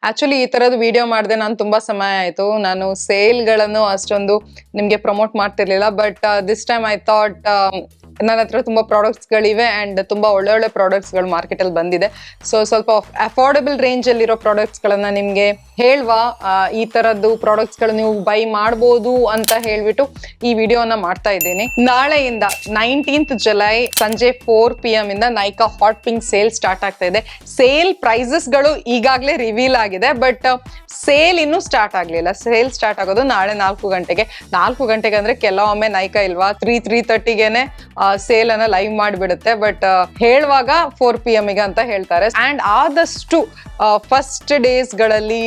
Actually ಈ ತರದ video ಮಾಡಿದೆ ನಾನು ತುಂಬಾ ಸಮಯ ಆಯ್ತು. ನಾನು ಸೇಲ್ಗಳನ್ನು ಅಷ್ಟೊಂದು ನಿಮ್ಗೆ ಪ್ರಮೋಟ್ ಮಾಡ್ತಿರ್ಲಿಲ್ಲ. But this time I thought ನನ್ನ ಹತ್ರ ತುಂಬಾ ಪ್ರಾಡಕ್ಟ್ಸ್ ಗಳಿವೆ ಅಂಡ್ ತುಂಬಾ ಒಳ್ಳೆ ಪ್ರಾಡಕ್ಟ್ಸ್ ಗಳು ಮಾರ್ಕೆಟ್ ಅಲ್ಲಿ ಬಂದಿದೆ. ಸೊ ಸ್ವಲ್ಪ ಅಫೋರ್ಡಬಲ್ ರೇಂಜ್ ಅಲ್ಲಿ ಇರೋ ಪ್ರಾಡಕ್ಟ್ಸ್ ಗಳನ್ನ ನಿಮ್ಗೆ ಹೇಳ್ವಾ, ಈ ತರದ್ದು ಪ್ರಾಡಕ್ಟ್ಸ್ ಗಳು ನೀವು ಬೈ ಮಾಡಬಹುದು ಅಂತ ಹೇಳ್ಬಿಟ್ಟು ಈ ವಿಡಿಯೋನ ಮಾಡ್ತಾ ಇದ್ದೀನಿ. ನಾಳೆಯಿಂದ 19th ಜುಲೈ ಸಂಜೆ 4 PM ಇಂದ Nykaa hot pink sale start ಆಗ್ತಾ ಇದೆ. ಸೇಲ್ ಪ್ರೈಸಸ್ ಗಳು ಈಗಾಗಲೇ ರಿವೀಲ್ ಆಗಿದೆ, ಬಟ್ ಸೇಲ್ ಇನ್ನೂ ಸ್ಟಾರ್ಟ್ ಆಗ್ಲಿಲ್ಲ. ಸೇಲ್ ಸ್ಟಾರ್ಟ್ ಆಗೋದು ನಾಳೆ 4 ಗಂಟೆಗೆ. 4 ಗಂಟೆಗೆ ಅಂದ್ರೆ ಕೆಲವೊಮ್ಮೆ ನೈಕಾ ಇಲ್ವಾ 3:30ಗೆನೆ ಸೇಲ್ ಅನ್ನ ಲೈವ್ ಮಾಡಿಬಿಡುತ್ತೆ. ಬಟ್ ಹೇಳುವಾಗ 4 PM ಗೆ ಅಂತ ಹೇಳ್ತಾರೆ. ಅಂಡ್ ಆದಷ್ಟು ಫಸ್ಟ್ ಡೇಸ್ ಗಳಲ್ಲಿ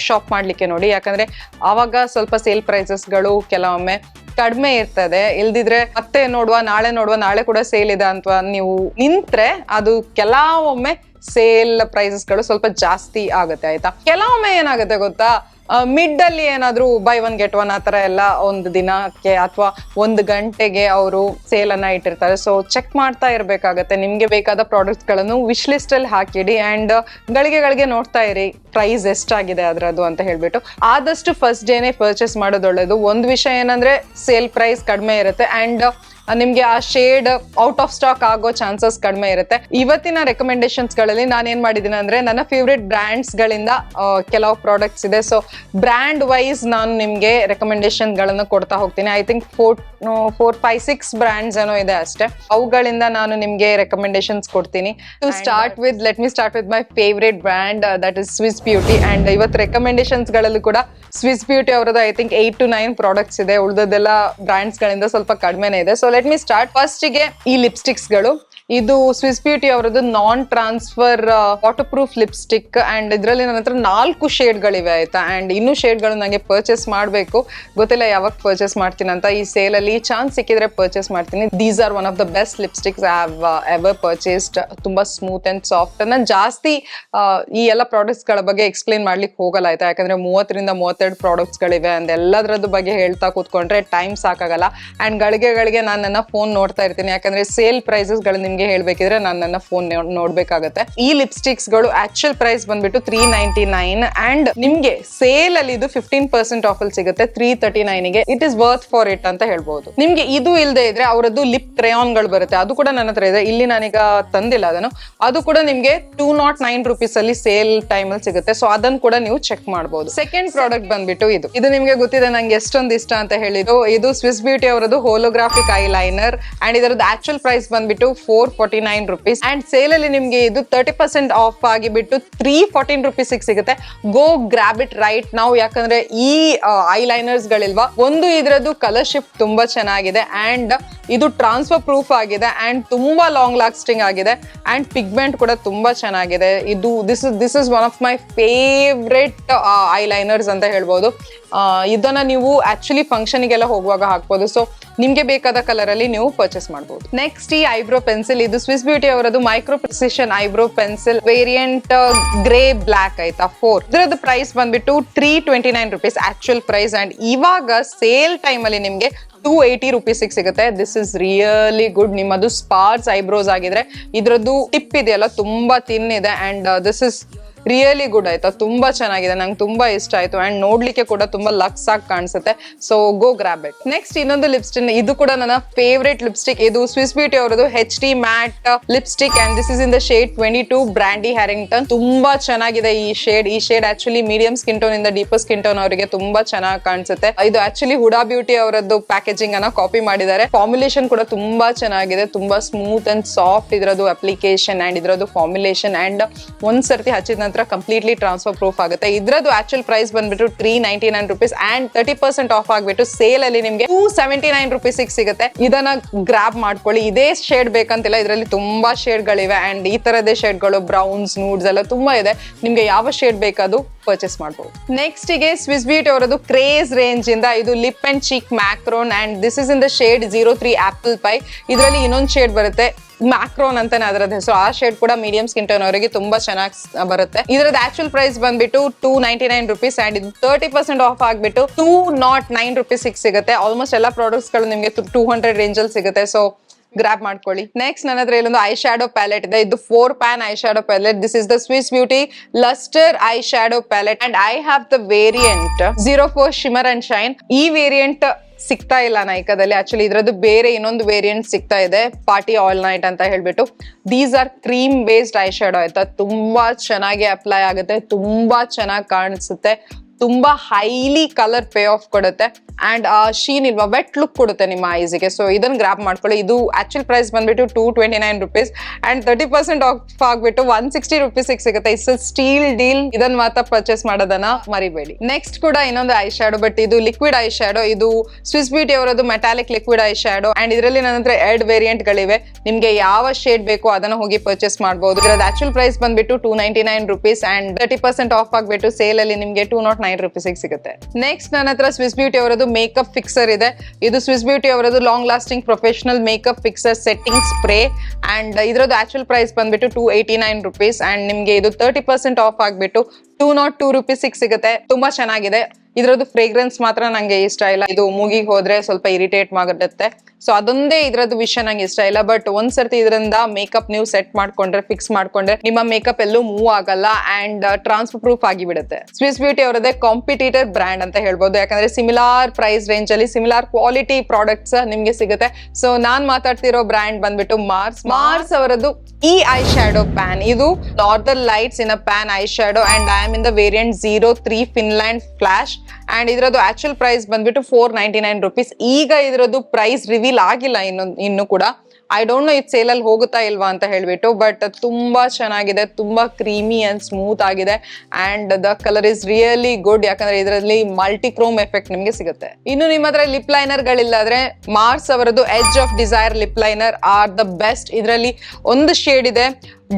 ಶಾಪ್ ಮಾಡ್ಲಿಕ್ಕೆ ನೋಡಿ, ಯಾಕಂದ್ರೆ ಆವಾಗ ಸ್ವಲ್ಪ ಸೇಲ್ ಪ್ರೈಸಸ್ ಗಳು ಕೆಲವೊಮ್ಮೆ ಕಡಿಮೆ ಇರ್ತದೆ. ಇಲ್ದಿದ್ರೆ ಮತ್ತೆ ನಾಳೆ ಕೂಡ ಸೇಲ್ ಇದೆ ಅಂತ ನೀವು ನಿಂತ್ರೆ ಅದು ಕೆಲವೊಮ್ಮೆ ಸೇಲ್ ಪ್ರೈಸಸ್ ಗಳು ಸ್ವಲ್ಪ ಜಾಸ್ತಿ ಆಗುತ್ತೆ. ಆಯ್ತಾ, ಕೆಲವೊಮ್ಮೆ ಏನಾಗುತ್ತೆ ಗೊತ್ತಾ, ಮಿಡ್ ಅಲ್ಲಿ ಏನಾದ್ರು ಬೈ 1 get 1 ಆತರ ಎಲ್ಲ ಒಂದು ದಿನಕ್ಕೆ ಅಥವಾ 1 ಗಂಟೆಗೆ ಅವರು ಸೇಲ್ ಅನ್ನ ಇಟ್ಟಿರ್ತಾರೆ. ಸೊ ಚೆಕ್ ಮಾಡ್ತಾ ಇರ್ಬೇಕಾಗತ್ತೆ. ನಿಮ್ಗೆ ಬೇಕಾದ ಪ್ರಾಡಕ್ಟ್ಸ್ ಗಳನ್ನು ವಿಶ್ ಲಿಸ್ಟ್ ಅಲ್ಲಿ ಹಾಕಿಡಿ ಅಂಡ್ ಗಳಿಗೆ ನೋಡ್ತಾ ಇರಿ ಪ್ರೈಸ್ ಎಷ್ಟಾಗಿದೆ ಅದ್ರದ್ದು ಅಂತ ಹೇಳ್ಬಿಟ್ಟು. ಆದಷ್ಟು ಫಸ್ಟ್ ಡೇನೆ ಪರ್ಚೇಸ್ ಮಾಡೋದು ಒಳ್ಳೇದು. ಒಂದು ವಿಷಯ ಏನಂದ್ರೆ ಸೇಲ್ ಪ್ರೈಸ್ ಕಡಿಮೆ ಇರುತ್ತೆ ಅಂಡ್ ನಿಮ್ಗೆ ಆ ಶೇಡ್ ಔಟ್ ಆಫ್ ಸ್ಟಾಕ್ ಆಗೋ ಚಾನ್ಸಸ್ ಕಡಿಮೆ ಇರುತ್ತೆ. ಇವತ್ತಿನ ರೆಕಮೆಂಡೇಶನ್ಸ್ ಗಳಲ್ಲಿ ನಾನು ಏನ್ ಮಾಡಿದೀನಿ ಅಂದ್ರೆ ನನ್ನ ಫೇವ್ರೆಟ್ ಬ್ರ್ಯಾಂಡ್ಸ್ ಗಳಿಂದ ಕೆಲವು ಪ್ರಾಡಕ್ಟ್ಸ್ ಇದೆ. ಸೊ ಬ್ರ್ಯಾಂಡ್ ವೈಸ್ ನಾನು ನಿಮ್ಗೆ ರೆಕಮೆಂಡೇಶನ್ ಗಳನ್ನ ಕೊಡ್ತಾ ಹೋಗ್ತೀನಿ. ಐ ಥಿಂಕ್ 4, 5, 6 ಬ್ರ್ಯಾಂಡ್ಸ್ ಏನೋ ಇದೆ ಅಷ್ಟೇ. ಅವುಗಳಿಂದ ನಾನು ನಿಮ್ಗೆ ರೆಕಮೆಂಡೇಶನ್ಸ್ ಕೊಡ್ತೀನಿ. To start with let me start with my favourite brand, that is Swiss Beauty. And ಇವತ್ತು ರೆಕಮೆಂಡೇಶನ್ಸ್ ಗಳಲ್ಲೂ ಕೂಡ ಸ್ವಿಸ್ ಬ್ಯೂಟಿ ಅವರದ್ದು ಐ ಥಿಂಕ್ 8 to 9 ಪ್ರಾಡಕ್ಟ್ಸ್ ಇದೆ. ಉಳಿದದೆಲ್ಲ ಬ್ರ್ಯಾಂಡ್ಸ್ ಗಳಿಂದ ಸ್ವಲ್ಪ ಕಡಿಮೆನೇ ಇದೆ. So let me start. First ಗೆ ಈ ಲಿಪ್ಸ್ಟಿಕ್ಸ್ ಗಳು. ಇದು ಸ್ವಿಸ್ ಬ್ಯೂಟಿ ಅವರದ್ದು non transfer waterproof lipstick and ಇದರಲ್ಲಿ ನನ್ನ ಹತ್ರ 4 ಶೇಡ್ ಗಳಿವೆ. ಆಯ್ತಾ, ಅಂಡ್ ಇನ್ನೂ ಶೇಡ್ ಗಳು ನಂಗೆ ಪರ್ಚೇಸ್ ಮಾಡಬೇಕು. ಗೊತ್ತಿಲ್ಲ ಯಾವಾಗ ಪರ್ಚೇಸ್ ಮಾಡ್ತೀನಿ ಅಂತ. ಈ ಸೇಲ್ ಅಲ್ಲಿ ಚಾನ್ಸ್ ಸಿಕ್ಕಿದ್ರೆ ಪರ್ಚೇಸ್ ಮಾಡ್ತೀನಿ. These are one of the best lipsticks I have ever purchased. ತುಂಬಾ ಸ್ಮೂತ್ ಅಂಡ್ ಸಾಫ್ಟ್. ನಾನು ಜಾಸ್ತಿ ಈ ಎಲ್ಲ ಪ್ರಾಡಕ್ಟ್ಸ್ ಗಳ ಬಗ್ಗೆ ಎಕ್ಸ್ಪ್ಲೇನ್ ಮಾಡ್ಲಿಕ್ಕೆ ಹೋಗಲ್ಲ. ಆಯ್ತಾ, ಯಾಕಂದ್ರೆ 30 ರಿಂದ 32 ಪ್ರಾಡಕ್ಟ್ಸ್ ಗಳಿವೆ ಅಂಡ್ ಎಲ್ಲದರದ್ದು ಬಗ್ಗೆ ಹೇಳ್ತಾ ಕೂತ್ಕೊಂಡ್ರೆ ಟೈಮ್ ಸಾಕಾಗಲ್ಲ. ಅಂಡ್ ಗಳಿಗೆ ನಾನು ನನ್ನ ಫೋನ್ ನೋಡ್ತಾ ಇರ್ತೀನಿ, ಯಾಕಂದ್ರೆ ಸೇಲ್ ಪ್ರೈಸಸ್ ಗಳು ನಿಮ್ಗೆ ಹೇಳ್ಬೇಕಿದ್ರೆ ನಾನು ನನ್ನ ಫೋನ್ ನೋಡ್ಬೇಕಾಗತ್ತೆ. ಈ ಲಿಪ್ಸ್ಟಿಕ್ಸ್ ಗಳು ಆಕ್ಚುಯಲ್ ಪ್ರೈಸ್ ಬಂದ್ಬಿಟ್ಟು 399 ಅಂಡ್ ನಿಮ್ಗೆ ಸೇಲ್ ಅಲ್ಲಿ ಇದು 15% ಆಫ್ ಅಲ್ಲಿ ಸಿಗುತ್ತೆ 339 ಗೆ. It is worth for it ಅಂತ ಹೇಳ್ಬಹುದು. ನಿಮ್ಗೆ ಇದು ಇಲ್ಲದೆ ಇದ್ರೆ ಅವರದ್ದು ಲಿಪ್ ಕ್ರೇಯಾನ್ ಗಳು ಬರುತ್ತೆ, ಅದು ಕೂಡ ನನ್ನ ಹತ್ರ ಇದೆ. ಇಲ್ಲಿ ನಾನೀಗ ತಂದಿಲ್ಲ ಅದನ್ನು. ಅದು ಕೂಡ ನಿಮ್ಗೆ 209 ರೂಪೀಸ್ ಅಲ್ಲಿ ಸೇಲ್ ಟೈಮ್ ಅಲ್ಲಿ ಸಿಗುತ್ತೆ. ಸೊ ಅದನ್ನು ಕೂಡ ನೀವು ಚೆಕ್ ಮಾಡಬಹುದು. ಸೆಕೆಂಡ್ ಪ್ರಾಡಕ್ಟ್ ಬಂದ್ಬಿಟ್ಟು ಇದು ನಿಮ್ಗೆ ಗೊತ್ತಿದೆ ನಂಗೆ ಎಷ್ಟೊಂದು ಇಷ್ಟ ಅಂತ ಹೇಳಿದ್ದು. ಇದು ಸ್ವಿಸ್ ಬ್ಯೂಟಿ ಅವರದ್ದು ಹೋಲೋಗ್ರಾಫಿಕ್ ಐ ಲೈನರ್ ಅಂಡ್ ಇದರದ್ದು ಆಕ್ಚುಯಲ್ ಪ್ರೈಸ್ ಬಂದ್ಬಿಟ್ಟು 449 ರೂಪೀಸ್ ಅಂಡ್ ಸೇಲ್ ಅಲ್ಲಿ ನಿಮ್ಗೆ ಇದು 30% ಆಫ್ ಆಗಿಬಿಟ್ಟು 314 ರೂಪೀಸ್ ಸಿಗುತ್ತೆ. ಗೋ ಗ್ರಾಬ್ ಇಟ್ ರೈಟ್ ನಾವು. ಯಾಕಂದ್ರೆ ಈ ಐ ಲೈನರ್ಸ್ ಗಳಿಲ್ವಾ, ಒಂದು ಇದ್ರದ್ದು ಕಲರ್ ಶಿಫ್ಟ್ ತುಂಬಾ ಚೆನ್ನಾಗಿದೆ ಅಂಡ್ ಇದು ಟ್ರಾನ್ಸ್ಫರ್ ಪ್ರೂಫ್ ಆಗಿದೆ ಅಂಡ್ ತುಂಬಾ ಲಾಂಗ್ ಲಾಸ್ಟಿಂಗ್ ಆಗಿದೆ ಅಂಡ್ ಪಿಗ್ಮೆಂಟ್ ಕೂಡ ತುಂಬಾ ಚೆನ್ನಾಗಿದೆ. ಇದು this is one of my favourite I liners ಅಂತ ಹೇಳ್ಬೋದು. ಇದನ್ನ ನೀವು ಆಕ್ಚುಲಿ ಫಂಕ್ಷನ್ ಗೆಲ್ಲ ಹೋಗುವಾಗ ಹಾಕ್ಬೋದು. ಸೊ ನಿಮ್ಗೆ ಬೇಕಾದ ಕಲರ್ ಅಲ್ಲಿ ನೀವು ಪರ್ಚೇಸ್ ಮಾಡಬಹುದು. ನೆಕ್ಸ್ಟ್ ಈ ಐಬ್ರೋ ಪೆನ್ಸಿಲ್. ಇದು ಸ್ವಿಸ್ ಬ್ಯೂಟಿ ಅವರದ್ದು micro precision eyebrow pencil variant grey black. ಆಯ್ತಾ, 4. ಇದರದ್ದು ಪ್ರೈಸ್ ಬಂದ್ಬಿಟ್ಟು 329 ರೂಪೀಸ್ ಆಕ್ಚುಯಲ್ ಪ್ರೈಸ್ ಅಂಡ್ ಇವಾಗ ಸೇಲ್ ಟೈಮ್ ಅಲ್ಲಿ ನಿಮ್ಗೆ 280 ರೂಪೀಸ್ ಸಿಗುತ್ತೆ. This is really good. ನಿಮ್ಮದು ಸ್ಪಾರ್ಸ್ ಐಬ್ರೋಸ್ ಆಗಿದ್ರೆ ಇದ್ರದ್ದು ಟಿಪ್ ಇದೆಯಲ್ಲ ತುಂಬಾ ತಿನ್ ಇದೆ and this is really good. ಆಯ್ತಾ, ತುಂಬಾ ಚೆನ್ನಾಗಿದೆ, ನಂಗೆ ತುಂಬಾ ಇಷ್ಟ ಆಯ್ತು ಅಂಡ್ ನೋಡ್ಲಿಕ್ಕೆ ಕೂಡ ತುಂಬಾ ಲಕ್ಸ್ ಆಗಿ ಕಾಣಿಸುತ್ತೆ. So go grab it. Next ಇನ್ನೊಂದು ಲಿಪ್ಸ್ಟಿಕ್. ಇದು ಕೂಡ ನನ್ನ ಫೇವ್ರೇಟ್ ಲಿಪ್ಸ್ಟಿಕ್. ಇದು ಸ್ವಿಸ್ ಬ್ಯೂಟಿ ಅವರದ್ದು HD matte lipstick and this is in the shade 22 Brandy Harrington. ತುಂಬಾ ಚೆನ್ನಾಗಿದೆ ಈ shade actually medium skin tone ಇಂದ ಡೀಪರ್ ಸ್ಕಿನ್ ಟೋನ್ ಅವರಿಗೆ ತುಂಬಾ ಚೆನ್ನಾಗಿ ಕಾಣಿಸುತ್ತೆ. ಇದು ಆಕ್ಚುಲಿ ಹುಡಾ ಬ್ಯೂಟಿ ಅವರದ್ದು ಪ್ಯಾಕೇಜಿಂಗ್ ಅನ್ನ ಕಾಪಿ ಮಾಡಿದ್ದಾರೆ. ಫಾರ್ಮುಲೇಷನ್ ಕೂಡ ತುಂಬಾ ಚೆನ್ನಾಗಿದೆ, ತುಂಬಾ ಸ್ಮೂತ್ ಅಂಡ್ ಸಾಫ್ಟ್ ಇದ್ರದ್ದು ಅಪ್ಲಿಕೇಶನ್ ಅಂಡ್ ಇದ್ರದ್ದು ಫಾರ್ಮುಲೇಷನ್ ಅಂಡ್ ಒಂದ್ಸರ್ತಿ ಹಚ್ಚಿದ ನಂತರ ಕಂಪ್ಲೀಟ್ಲಿ ಟ್ರಾನ್ಸ್ಫರ್ ಪ್ರೂಫ್ ಆಗುತ್ತೆ. ಇದ್ರದ್ದು ಆಕ್ಚುಯಲ್ ಪ್ರೈಸ್ ಬಂದ್ಬಿಟ್ಟು 399 ರೂಪೀಸ್ ಅಂಡ್ 30% ಆಫ್ ಆಗ್ಬಿಟ್ಟು ಸೇಲ್ ಅಲ್ಲಿ ನಿಮ್ಗೆ 279 ರೂಪೀಸ್ ಸಿಗುತ್ತೆ. ಇದನ್ನ ಗ್ರಾಬ್ ಮಾಡ್ಕೊಳ್ಳಿ. ಇದೇ ಶೇಡ್ ಬೇಕಂತಿಲ್ಲ, ಇದರಲ್ಲಿ ತುಂಬಾ ಶೇಡ್ ಗಳಿವೆ ಅಂಡ್ ಈ ತರದೇ ಶೇಡ್ ಗಳು ಬ್ರೌನ್ಸ್ ನೂಡ್ಸ್ ಎಲ್ಲ ತುಂಬಾ ಇದೆ. ನಿಮ್ಗೆ ಯಾವ ಶೇಡ್ ಬೇಕಾದ್ರೂ ಪರ್ಚೇಸ್ ಮಾಡಬಹುದು. ನೆಕ್ಸ್ಟ್ ಗೆ ಸ್ವಿಸ್ ಬ್ಯೂಟಿ ಅವರದ್ದು ಕ್ರೇಜ್ ರೇಂಜ್ ಇಂದ ಇದು lip and cheek macaron and this is in the shade 03 apple pie. ಇದರಲ್ಲಿ ಇನ್ನೊಂದು ಶೇಡ್ ಬರುತ್ತೆ ಮ್ಯಾಕ್ರೋನ್ ಅಂತಾನೆ ಅದರದ್ದು ಹೆಸರು. ಆ ಶೇಡ್ ಕೂಡ ಮೀಡಿಯಂ ಸ್ಕಿನ್ ಟೋನ್ ಅವರಿಗೆ ತುಂಬಾ ಚೆನ್ನಾಗಿ ಬರುತ್ತೆ. ಇದರದ್ದು ಆಕ್ಚುಯಲ್ ಪ್ರೈಸ್ ಬಂದ್ಬಿಟ್ಟು 299 ರೂಪೀಸ್ ಅಂಡ್ ಇದು 30% ಆಫ್ ಆಗ್ಬಿಟ್ಟು 209 ರೂಪೀಸ್ ಸಿಗುತ್ತೆ. ಆಲ್ಮೋಸ್ಟ್ ಎಲ್ಲ ಪ್ರಾಡಕ್ಟ್ಸ್ ಗಳು ನಿಮಗೆ 200 ರೇಂಜ್ ಅಲ್ಲಿ ಸಿಗುತ್ತೆ. ಸೊ ಗ್ರಾಬ್ ಮಾಡ್ಕೊಳ್ಳಿ. ನೆಕ್ಸ್ಟ್ ನನ್ನ ಹತ್ರ ಇಲ್ಲೊಂದು ಐ ಶ್ಯಾಡೋ ಪ್ಯಾಲೆಟ್ ಇದೆ. ಇದು 4 pan I shadow palette. This is the Swiss beauty lustre I shadow palette and I have the variant 04 shimmer and shine. ಈ ವೇರಿಯಂಟ್ ಸಿಗ್ತಾ ಇಲ್ಲ ನೈಕಾದಲ್ಲಿ. ಆಕ್ಚುಲಿ ಇದ್ರದ್ದು ಬೇರೆ ಇನ್ನೊಂದು ವೇರಿಯಂಟ್ ಸಿಗ್ತಾ ಇದೆ, ಪಾರ್ಟಿ ಆಲ್ ನೈಟ್ ಅಂತ ಹೇಳ್ಬಿಟ್ಟು. These are cream based I shadow ಆಯ್ತಾ, ತುಂಬಾ ಚೆನ್ನಾಗಿ ಅಪ್ಲೈ ಆಗುತ್ತೆ, ತುಂಬಾ ಚೆನ್ನಾಗಿ ಕಾಣಿಸುತ್ತೆ, ತುಂಬಾ ಹೈಲಿ ಕಲರ್ ಪೇ ಆಫ್ ಕೊಡುತ್ತೆ ಅಂಡ್ ಶೀನ್ ಇಲ್ವಾ ವೆಟ್ ಲುಕ್ ಕೊಡುತ್ತೆ ನಿಮ್ಮ ಐಸ್ಗೆ. ಸೊ ಇದನ್ನ ಗ್ರಾಪ್ ಮಾಡ್ಕೊಳ್ಳಿ. ಇದು ಆಕ್ಚುಲ್ ಪ್ರೈಸ್ ಬಂದ್ಬಿಟ್ಟು 229 rupees ಅಂಡ್ 30% ಆಫ್ ಆಗ್ಬಿಟ್ಟು 160 rupees ಸಿಗುತ್ತೆ. It's steel deal. ಇದನ್ನ ಮಾತ್ರ ಪರ್ಚೇಸ್ ಮಾಡೋದನ್ನ ಮರಿಬೇಡಿ. ನೆಕ್ಸ್ಟ್ ಕೂಡ ಇನ್ನೊಂದು ಐ ಶ್ಯಾಡೋ, ಬಟ್ ಇದು ಲಿಕ್ವಿಡ್ ಐ ಶ್ಯಾಡೋ. ಇದು ಸ್ವಿಸ್ ಬ್ಯೂಟಿ ಅವರದ್ದು metallic liquid I shadow and ಇದರಲ್ಲಿ ನನ್ನ ಹತ್ರ 2 ವೇರಿಯಂಟ್ ಗಳಿವೆ. ನಿಮ್ಗೆ ಯಾವ ಶೇಡ್ ಬೇಕೋ ಅದನ್ನ ಹೋಗಿ ಪರ್ಚೇಸ್ ಮಾಡಬಹುದು. ಇದರ ಆಕ್ಚುಲ್ ಪ್ರೈಸ್ ಬಂದ್ಬಿಟ್ಟು 299 rupees ಅಂಡ್ 30% ಆಫ್ ಆಗ್ಬಿಟ್ಟು ಸೇಲ್ ಅಲ್ಲಿ ನಿಮ್ಗೆ 209 rupees ಸಿಗುತ್ತೆ. ನೆಕ್ಸ್ಟ್ ನನ್ನ ಹತ್ರ ಸ್ವಿಸ್ ಬ್ಯೂಟಿ ಅವರದ್ದು ಮೇಕಪ್ ಫಿಕ್ಸರ್ ಇದೆ. ಇದು ಸ್ವಿಸ್ ಬ್ಯೂಟಿ ಅವರದ್ದು long lasting professional makeup fixer setting spray and ಇದರದ್ದು ಆಕ್ಚುಲ್ ಪ್ರೈಸ್ ಬಂದ್ಬಿಟ್ಟು 289 rupees ಅಂಡ್ ನಿಮ್ಗೆ ಇದು 30% ಆಫ್ ಆಗ್ಬಿಟ್ಟು 202 rupees ಸಿಗುತ್ತೆ. ತುಂಬಾ ಚೆನ್ನಾಗಿದೆ. ಇದ್ರದ್ದು ಫ್ರೇಗ್ರೆನ್ಸ್ ಮಾತ್ರ ನಂಗೆ ಇಷ್ಟ ಇಲ್ಲ. ಇದು ಮೂಗಿಗೆ ಹೋದ್ರೆ ಸ್ವಲ್ಪ ಇರಿಟೇಟ್ ಮಾಡುತ್ತೆ. ಸೊ ಅದೊಂದೇ ಇದ್ರದ್ದು ವಿಷಯ ನಂಗೆ ಇಷ್ಟ ಇಲ್ಲ. ಬಟ್ ಒಂದ್ಸರ್ತಿ ಇದರಿಂದ ಮೇಕಪ್ ನೀವು ಸೆಟ್ ಮಾಡ್ಕೊಂಡ್ರೆ, ಫಿಕ್ಸ್ ಮಾಡ್ಕೊಂಡ್ರೆ ನಿಮ್ಮ ಮೇಕಪ್ ಎಲ್ಲೂ ಮೂವ್ ಆಗಲ್ಲ ಅಂಡ್ ಟ್ರಾನ್ಸ್ಫರ್ ಪ್ರೂಫ್ ಆಗಿ ಬಿಡುತ್ತೆ. ಸ್ವಿಸ್ ಬ್ಯೂಟಿ ಅವರದೇ ಕಾಂಪಿಟೇಟರ್ ಬ್ರ್ಯಾಂಡ್ ಅಂತ ಹೇಳ್ಬೋದು. ಯಾಕಂದ್ರೆ ಸಿಮಿಲಾರ್ ಪ್ರೈಸ್ ರೇಂಜ್ ಅಲ್ಲಿ ಸಿಮಿಲಾರ್ ಕ್ವಾಲಿಟಿ ಪ್ರಾಡಕ್ಟ್ಸ್ ನಿಮ್ಗೆ ಸಿಗುತ್ತೆ. ಸೊ ನಾನ್ ಮಾತಾಡ್ತಿರೋ ಬ್ರ್ಯಾಂಡ್ ಬಂದ್ಬಿಟ್ಟು ಮಾರ್ಸ್ ಅವರದ್ದು ಈ ಐ ಶ್ಯಾಡೋ ಪ್ಯಾನ್. ಇದು northern lights in a pan I shadow and I am in the variant 03 Finland flash and ಇದರದ್ದು ಆಕ್ಚುಲ್ ಪ್ರೈಸ್ ಬಂದ್ಬಿಟ್ಟು 499 rupees. ಈಗ ಇದರದ್ದು ಪ್ರೈಸ್ ರಿವೀಲ್ ಆಗಿಲ್ಲ ಇನ್ನು ಕೂಡ. ಐ ಡೋಂಟ್ ನೋ ಇದು ಸೇಲ್ ಅಲ್ಲಿ ಹೋಗುತ್ತಾ ಇಲ್ವಾ ಅಂತ ಹೇಳ್ಬಿಟ್ಟು, ಬಟ್ ತುಂಬಾ ಚೆನ್ನಾಗಿದೆ, ತುಂಬಾ ಕ್ರೀಮಿ ಅಂಡ್ ಸ್ಮೂತ್ ಆಗಿದೆ and the colour is really good. ಯಾಕಂದ್ರೆ ಇದರಲ್ಲಿ ಮಲ್ಟಿ ಕ್ರೋಮ್ ಎಫೆಕ್ಟ್ ನಿಮ್ಗೆ ಸಿಗುತ್ತೆ. ಇನ್ನು ನಿಮ್ಮ ಹತ್ರ ಲಿಪ್ ಲೈನರ್ ಗಳಿಲ್ಲಾದ್ರೆ ಮಾರ್ಸ್ ಅವರದ್ದು edge of desire lip liner are the best. ಇದರಲ್ಲಿ ಒಂದು ಶೇಡ್ ಇದೆ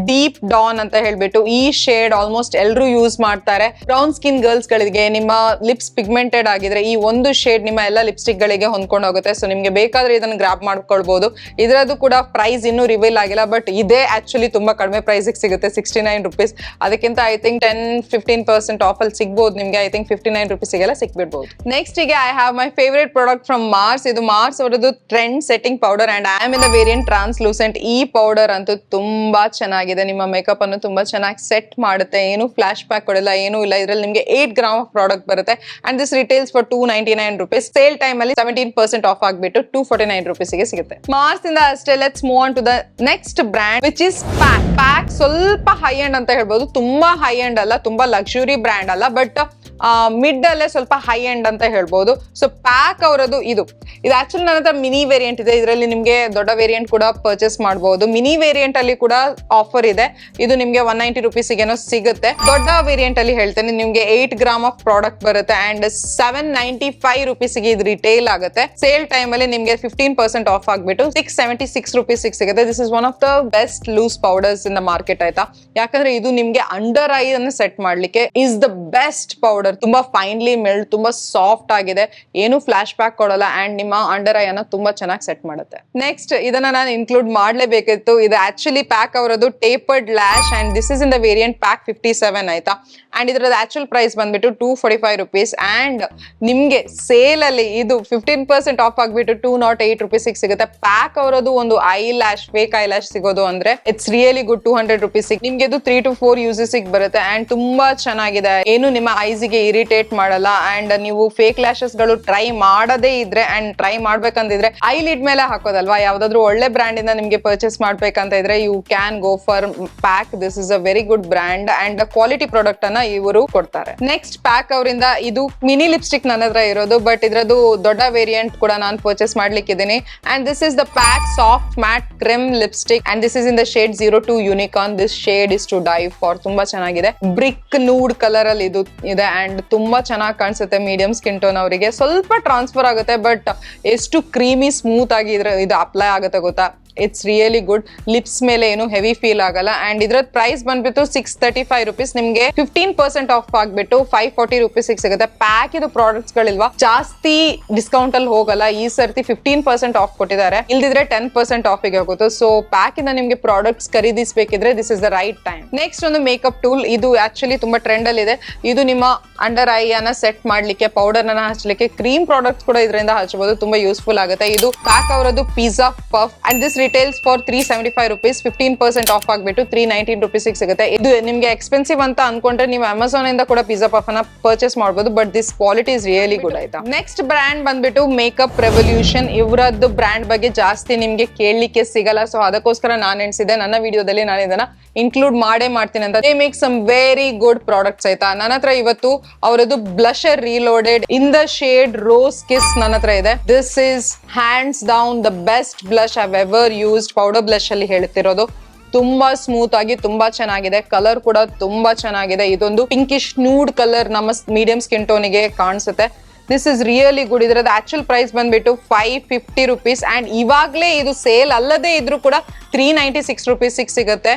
ಡೀಪ್ ಡಾನ್ ಅಂತ ಹೇಳ್ಬಿಟ್ಟು. ಈ ಶೇಡ್ ಆಲ್ಮೋಸ್ಟ್ ಎಲ್ಲರೂ ಯೂಸ್ ಮಾಡ್ತಾರೆ. ಬ್ರೌನ್ ಸ್ಕಿನ್ ಗರ್ಲ್ಸ್ ಗಳಿಗೆ, ನಿಮ್ಮ ಲಿಪ್ಸ್ ಪಿಗ್ಮೆಂಟೆಡ್ ಆಗಿದ್ರೆ ಈ ಒಂದು ಶೇಡ್ ನಿಮ್ಮ ಎಲ್ಲ ಲಿಪ್ಸ್ಟಿಕ್ ಗಳಿಗೆ ಹೊಂದ್ಕೊಂಡು ಹೋಗುತ್ತೆ. ಸೊ ನಿಮ್ಗೆ ಬೇಕಾದ್ರೆ ಇದನ್ನ ಗ್ರಾಪ್ ಮಾಡ್ಕೊಳ್ಬಹುದು. ಇದರದ್ದು ಕೂಡ ಪ್ರೈಸ್ ಇನ್ನೂ ರಿವೀಲ್ ಆಗಿಲ್ಲ, ಬಟ್ ಇದೇ ಆಕ್ಚುಲಿ ತುಂಬಾ ಕಡಿಮೆ ಪ್ರೈಸ್ ಸಿಗುತ್ತೆ, 69 rupees. ಅದಕ್ಕಿಂತ ಐ ಥಿಂಕ್ 10-15% ಆಫ್ ಅಲ್ಲಿ ಸಿಗ್ಬಹುದು ನಿಮ್ಗೆ. ಐ ಥಿಂಕ್ 59 rupees ಗೆಲ್ಲ ಸಿಕ್ಬಿಡ್ಬಹುದು. ನೆಕ್ಸ್ಟ್ ಗೆ I have my favourite product from Mars. ಇದು ಮಾರ್ಸ್ ಅವರದ್ದು trend setting powder and I am in the variant translucent. ಈ ಪೌಡರ್ ಅಂತೂ ತುಂಬಾ ಚೆನ್ನಾಗಿದೆ. ನಿಮ್ಮ ಮೇಕಪ್ ಅನ್ನು ತುಂಬಾ ಚೆನ್ನಾಗಿ ಸೆಟ್ ಮಾಡುತ್ತೆ. ಏನು ಫ್ಲಾಶ್ ಬ್ಯಾಕ್ ಕೊಡಲ್ಲ, ಏನು ಇಲ್ಲ. ಇದರಲ್ಲಿ ನಿಮಗೆ 8 grams ಆಫ್ ಪ್ರಾಡಕ್ಟ್ ಬರುತ್ತೆ and this retails for 299 rupees. Sale time ಅಲ್ಲಿ 17% ಆಫ್ ಆಗ್ಬಿಟ್ಟು 249 rupees ಗೆ ಸಿಗುತ್ತೆ. ಮಾರ್ಸ್ ಇಂದ ಅಷ್ಟೇ. Let's move on to the next brand which is Pac. ಸ್ವಲ್ಪ ಹೈ ಎಂಡ್ ಅಂತ ಹೇಳ್ಬೋದು. ತುಂಬಾ ಹೈ ಎಂಡ್ ಅಲ್ಲ, ತುಂಬಾ ಲಕ್ಸುರಿ ಬ್ರ್ಯಾಂಡ್ ಅಲ್ಲ, ಬಟ್ ಮಿಡ್ ಅಲ್ಲೇ ಸ್ವಲ್ಪ ಹೈ ಎಂಡ್ ಅಂತ ಹೇಳ್ಬೋದು. ಸೊ ಪ್ಯಾಕ್ ಅವರದ್ದು ಇದು ಆಕ್ಚುಲಿ ನನ್ನ ಹತ್ರ ಮಿನಿ ವೇರಿಯಂಟ್ ಇದೆ. ಇದರಲ್ಲಿ ನಿಮ್ಗೆ ದೊಡ್ಡ ವೇರಿಯಂಟ್ ಕೂಡ ಪರ್ಚೇಸ್ ಮಾಡಬಹುದು. ಮಿನಿ ವೇರಿಯಂಟ್ ಅಲ್ಲಿ ಕೂಡ ಆಫರ್ ಇದೆ. ಇದು ನಿಮ್ಗೆ 190 rupees ಗೆನೋ ಸಿಗುತ್ತೆ. ದೊಡ್ಡ ವೇರಿಯಂಟ್ ಅಲ್ಲಿ ಹೇಳ್ತೇನೆ ನಿಮ್ಗೆ 8 grams ಆಫ್ ಪ್ರಾಡಕ್ಟ್ ಬರುತ್ತೆ ಅಂಡ್ 795 rupees ಗೆ ಇದು ರಿಟೇಲ್ ಆಗುತ್ತೆ. ಸೇಲ್ ಟೈಮ್ ಅಲ್ಲಿ ನಿಮ್ಗೆ 15% ಆಫ್ ಆಗ್ಬಿಟ್ಟು 676 rupees ಸಿಗುತ್ತೆ. This is one of the best loose powders in the market ಆಯ್ತಾ. ಯಾಕಂದ್ರೆ ಇದು ನಿಮ್ಗೆ ಅಂಡರ್ ಐ ಅನ್ನು ಸೆಟ್ ಮಾಡ್ಲಿಕ್ಕೆ ಇಸ್ ದ ಬೆಸ್ಟ್ ಪೌಡರ್. ತುಂಬಾ ಫೈನ್ಲಿ ಮೆಲ್ಡ್, ತುಂಬಾ ಸಾಫ್ಟ್ ಆಗಿದೆ, ಏನು ಫ್ಲಾಶ್ ಬ್ಯಾಕ್ ಕೊಡಲ್ಲ ಅಂಡ್ ನಿಮ್ಮ ಅಂಡರ್ ಐ ಅನ್ನ ತುಂಬಾ ಚೆನ್ನಾಗಿ ಸೆಟ್ ಮಾಡುತ್ತೆ. ನೆಕ್ಸ್ಟ್ ಇದನ್ನ ನಾನು ಇನ್ಕ್ಲೂಡ್ ಮಾಡ್ಲೇಬೇಕಿತ್ತು. ಇದು ಆಕ್ಚುಲಿ ಪ್ಯಾಕ್ ಅವರದ್ದು tapered lash and this is in the variant pack 57 ಆಯ್ತಾ. ಅಂಡ್ ಇದರದ ಆಕ್ಚುಲ್ ಪ್ರೈಸ್ ಬಂದ್ಬಿಟ್ಟು 245 rupees ಅಂಡ್ ನಿಮ್ಗೆ ಸೇಲ್ ಅಲ್ಲಿ ಇದು 15% ಆಫ್ ಆಗ್ಬಿಟ್ಟು 208 rupees ಸಿಗುತ್ತೆ. ಪ್ಯಾಕ್ ಅವರದ್ದು ಒಂದು I lash, fake I lash ಸಿಗೋದು ಅಂದ್ರೆ ಇಟ್ಸ್ ರಿಯಲಿ ಗುಡ್. 200 rupees ನಿಮ್ಗೆ ಇದು 3 to 4 uses ಬರುತ್ತೆ ಅಂಡ್ ತುಂಬಾ ಚೆನ್ನಾಗಿದೆ. ಏನು ನಿಮ್ಮ ಐಸ್ಗೆ ಇರಿಟೇಟ್ ಮಾಡಲ್ಲ ಅಂಡ್ ನೀವು ಫೇಕ್ ಲ್ಯಾಶಸ್ ಗಳು ಟ್ರೈ ಮಾಡದೇ ಇದ್ರೆ ಅಂಡ್ ಟ್ರೈ ಮಾಡ್ಬೇಕಂತಿದ್ರೆ ಐ ಲಿಡ್ ಮೇಲೆ ಹಾಕೋದಲ್ವಾ. ಯಾವ್ದಾದ್ರು ಒಳ್ಳೆ ಬ್ರ್ಯಾಂಡ್ ಇಂದ ನಿಮ್ಗೆ ಪರ್ಚೇಸ್ ಮಾಡ್ಬೇಕಂತ ಇದ್ರೆ you can go for Pac. This is a very good brand and quality product ಅನ್ನ ಇವರು ಕೊಡ್ತಾರೆ. ನೆಕ್ಸ್ಟ್ ಪ್ಯಾಕ್ ಅವರಿಂದ ಇದು ಮಿನಿ ಲಿಪ್ಸ್ಟಿಕ್ ನನ್ನ ಹತ್ರ ಇರೋದು, ಬಟ್ ಇದ್ರದ್ದು ದೊಡ್ಡ ವೇರಿಯಂಟ್ ಕೂಡ ನಾನು ಪರ್ಚೇಸ್ ಮಾಡ್ಲಿಕ್ಕಿದ್ದೀನಿ and this is the PAC soft matte cream lipstick and this is in the shade 02 unicorn. This shade is to die for. ತುಂಬಾ ಚೆನ್ನಾಗಿದೆ. ಬ್ರಿಕ್ ನೂಡ್ ಕಲರ್ ಅಲ್ಲಿ ಇದು ಇದೆ ಅಂಡ್ ತುಂಬಾ ಚೆನ್ನಾಗಿ ಕಾಣಿಸುತ್ತೆ. ಮೀಡಿಯಂ ಸ್ಕಿನ್ ಟೋನ್ ಅವರಿಗೆ ಸ್ವಲ್ಪ ಟ್ರಾನ್ಸ್ಫರ್ ಆಗುತ್ತೆ, ಬಟ್ ಎಷ್ಟು ಕ್ರೀಮಿ ಸ್ಮೂತ್ ಆಗಿ ಇದು ಅಪ್ಲೈ ಆಗುತ್ತೆ ಗೊತ್ತಾ. It's really good. ಲಿಪ್ಸ್ ಮೇಲೆ ಏನು ಹೆವಿ ಫೀಲ್ ಆಗಲ್ಲ ಅಂಡ್ ಇದ್ರ ಪ್ರೈಸ್ ಬಂದ್ಬಿಟ್ಟು 635 rupees. ನಿಮ್ಗೆ 15% ಆಫ್ ಆಗ್ಬಿಟ್ಟು 540 rupees ಸಿಗುತ್ತೆ. ಪ್ಯಾಕ್ ಇದು ಪ್ರಾಡಕ್ಟ್ಸ್ ಗಳಿಲ್ವಾ, ಜಾಸ್ತಿ ಡಿಸ್ಕೌಂಟ್ ಅಲ್ಲಿ ಹೋಗಲ್ಲ. ಈ ಸರ್ತಿ 15% ಆಫ್ ಕೊಟ್ಟಿದ್ದಾರೆ, ಇಲ್ದಿದ್ರೆ 10% ಆಫ್ ಗೆ ಹೋಗುತ್ತೆ. ಸೊ ಪ್ಯಾಕ್ ಇಂದ ನಿಮ್ಗೆ ಪ್ರಾಡಕ್ಟ್ಸ್ ಖರೀದಿಸಬೇಕಿದ್ರೆ this is the right time. Next ಒಂದು ಮೇಕಪ್ ಟೂಲ್. ಇದು ಆಕ್ಚುಲಿ ತುಂಬಾ ಟ್ರೆಂಡ್ ಅಲ್ಲಿ ಇದೆ. ಇದು ನಿಮ್ಮ ಅಂಡರ್ ಐ ಅನ್ನ ಸೆಟ್ ಮಾಡ್ಲಿಕ್ಕೆ, ಪೌಡರ್ ಅನ್ನ ಹಚ್ಚಲಿಕ್ಕೆ, ಕ್ರೀಮ್ ಪ್ರಾಡಕ್ಟ್ಸ್ ಕೂಡ ಇದರಿಂದ ಹಚ್ಚಬಹುದು. ತುಂಬಾ ಯೂಸ್ಫುಲ್ ಆಗುತ್ತೆ. ಇದು ಪ್ಯಾಕ್ ಅವರದ್ದು pizza puff and this retails for 375 rupees, 15% of ಆಗ್ಬಿಟ್ಟು 319 rupees ಸಿಗುತ್ತೆ. ಇದು ನಿಮ್ಗೆ ಎಕ್ಸ್ಪೆನ್ಸಿವ್ ಅಂತ ಅನ್ಕೊಂಡ್ರೆ ನೀವು ಅಮೆಝಾನ್ ಇಂದ ಕೂಡ ಪಿಜ್ಜಾ ಪಫ್ ಅನ್ನ ಪರ್ಚೇಸ್ ಮಾಡಬಹುದು, but this quality is really good ಆಯ್ತಾ. ನೆಕ್ಸ್ಟ್ ಬ್ರ್ಯಾಂಡ್ ಬಂದ್ಬಿಟ್ಟು ಮೇಕಪ್ ರೆವಲ್ಯೂಷನ್. ಇವರದ್ದು ಬ್ರ್ಯಾಂಡ್ ಬಗ್ಗೆ ಜಾಸ್ತಿ ನಿಮ್ಗೆ ಕೇಳಲಿಕ್ಕೆ ಸಿಗಲ್ಲ, ಸೊ ಅದಕ್ಕೋಸ್ಕರ ನಾನು ಎಣಿಸಿದೆ ನನ್ನ ವಿಡಿಯೋದಲ್ಲಿ ನಾನು ಇದನ್ನ ಇನ್ಕ್ಲೂಡ್ ಮಾಡೇ ಮಾಡ್ತೀನಿ ಅಂತ. They make some very good products ಆಯ್ತಾ. ನನ್ನ ಹತ್ರ ಇವತ್ತು ಅವರದ್ದು blusher reloaded in the shade rose kiss ನನ್ನ ಹತ್ರ ಇದೆ. This is hands down the best blush I ever used. Powder blush ಅಲ್ಲಿ ಹೇಳ್ತಿರೋದು. ತುಂಬಾ ಸ್ಮೂತ್ ಆಗಿ ತುಂಬಾ ಚೆನ್ನಾಗಿದೆ. ಕಲರ್ ಕೂಡ ತುಂಬಾ ಚೆನ್ನಾಗಿದೆ. ಇದೊಂದು ಪಿಂಕಿಶ್ ನ್ಯೂಡ್ ಕಲರ್ ನಮ್ಮ ಮೀಡಿಯಂ ಸ್ಕಿನ್ ಟೋನಿಗೆ ಕಾಣಿಸುತ್ತೆ. This is really good. ಇದರದ ಆಕ್ಚುಲ್ ಪ್ರೈಸ್ ಬಂದ್ಬಿಟ್ಟು 550 rupees ಅಂಡ್ ಇವಾಗ್ಲೇ ಇದು ಸೇಲ್ ಅಲ್ಲದೆ ಇದ್ರೂ ಕೂಡ 396 rupees ಸಿಗುತ್ತೆ.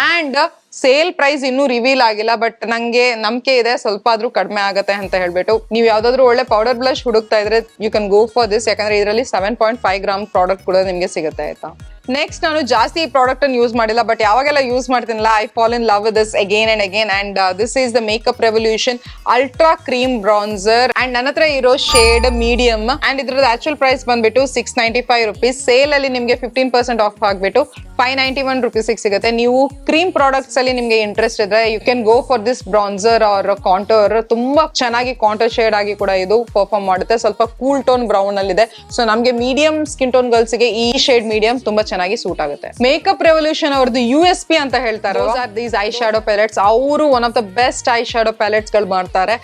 ಅಂಡ್ ಸೇಲ್ ಪ್ರೈಸ್ ಇನ್ನೂ ರಿವೀಲ್ ಆಗಿಲ್ಲ, ಬಟ್ ನಂಗೆ ನಂಬಿಕೆ ಇದೆ ಸ್ವಲ್ಪ ಆದ್ರೂ ಕಡಿಮೆ ಆಗುತ್ತೆ ಅಂತ ಹೇಳ್ಬಿಟ್ಟು. ನೀವು ಯಾವ್ದಾದ್ರು ಒಳ್ಳೆ ಪೌಡರ್ ಬ್ಲಷ್ ಹುಡುಕ್ತಾ ಇದ್ರೆ you can go for this, ಯಾಕಂದ್ರೆ ಇದರಲ್ಲಿ 7.5 grams ಪ್ರಾಡಕ್ಟ್ ಕೂಡ ನಿಮ್ಗೆ ಸಿಗುತ್ತೆ ಆಯ್ತಾ. ನೆಕ್ಸ್ಟ್ ನಾನು ಜಾಸ್ತಿ ಈ ಪ್ರಾಡಕ್ಟ್ ಅನ್ನು ಯೂಸ್ ಮಾಡಿಲ್ಲ, ಬಟ್ ಯಾವಾಗೆಲ್ಲ ಯೂಸ್ ಮಾಡ್ತೀನಲ್ಲ I fall in love with this again and again. And this is the makeup revolution ultra cream bronzer and ನನ್ನ ಹತ್ರ ಇರೋ ಶೇಡ್ ಮೀಡಿಯಂ. ಅಂಡ್ ಇದ್ರದ್ದು ಆಕ್ಚುಲ್ ಪ್ರೈಸ್ ಬಂದ್ಬಿಟ್ಟು 695 rupees. ಸೇಲ್ ಅಲ್ಲಿ ನಿಮ್ಗೆ 15% ಆಫ್ ಆಗ್ಬಿಟ್ಟು 591 rupees ಸಿಗುತ್ತೆ. ನೀವು ಕ್ರೀಮ್ ಪ್ರಾಡಕ್ಟ್ಸ್ ಅಲ್ಲಿ ನಿಮ್ಗೆ ಇಂಟ್ರೆಸ್ಟ್ ಇದ್ರೆ you can go for this bronzer or contour. ತುಂಬಾ ಚೆನ್ನಾಗಿ ಕಾಂಟೋರ್ ಶೇಡ್ ಆಗಿ ಕೂಡ ಇದು ಪರ್ಫಾರ್ಮ್ ಮಾಡುತ್ತೆ. ಸ್ವಲ್ಪ ಕೂಲ್ ಟೋನ್ ಬ್ರೌನ್ ಅಲ್ಲಿ ಇದೆ. ಸೊ ನಮ್ಗೆ ಮೀಡಿಯಂ ಸ್ಕಿನ್ ಟೋನ್ ಗರ್ಲ್ಸ್ ಗೆ ಈ ಶೇಡ್ ಮೀಡಿಯಂ ತುಂಬಾ ಚೆನ್ನಾಗಿ ಸೂಟ್ ಆಗುತ್ತೆ. ಮೇಕಪ್ ರೆವಲ್ಯೂಷನ್ ಅವ್ರದ್ದು USP ಅಂತ ಹೇಳ್ತಾರೆ ದೀಸ್ ಐ ಶಾಡೋ ಪ್ಯಾಲೆಟ್ಸ್. ಅವರು one of the best I shadow palettes ಗಳು ಮಾಡ್ತಾರೆ.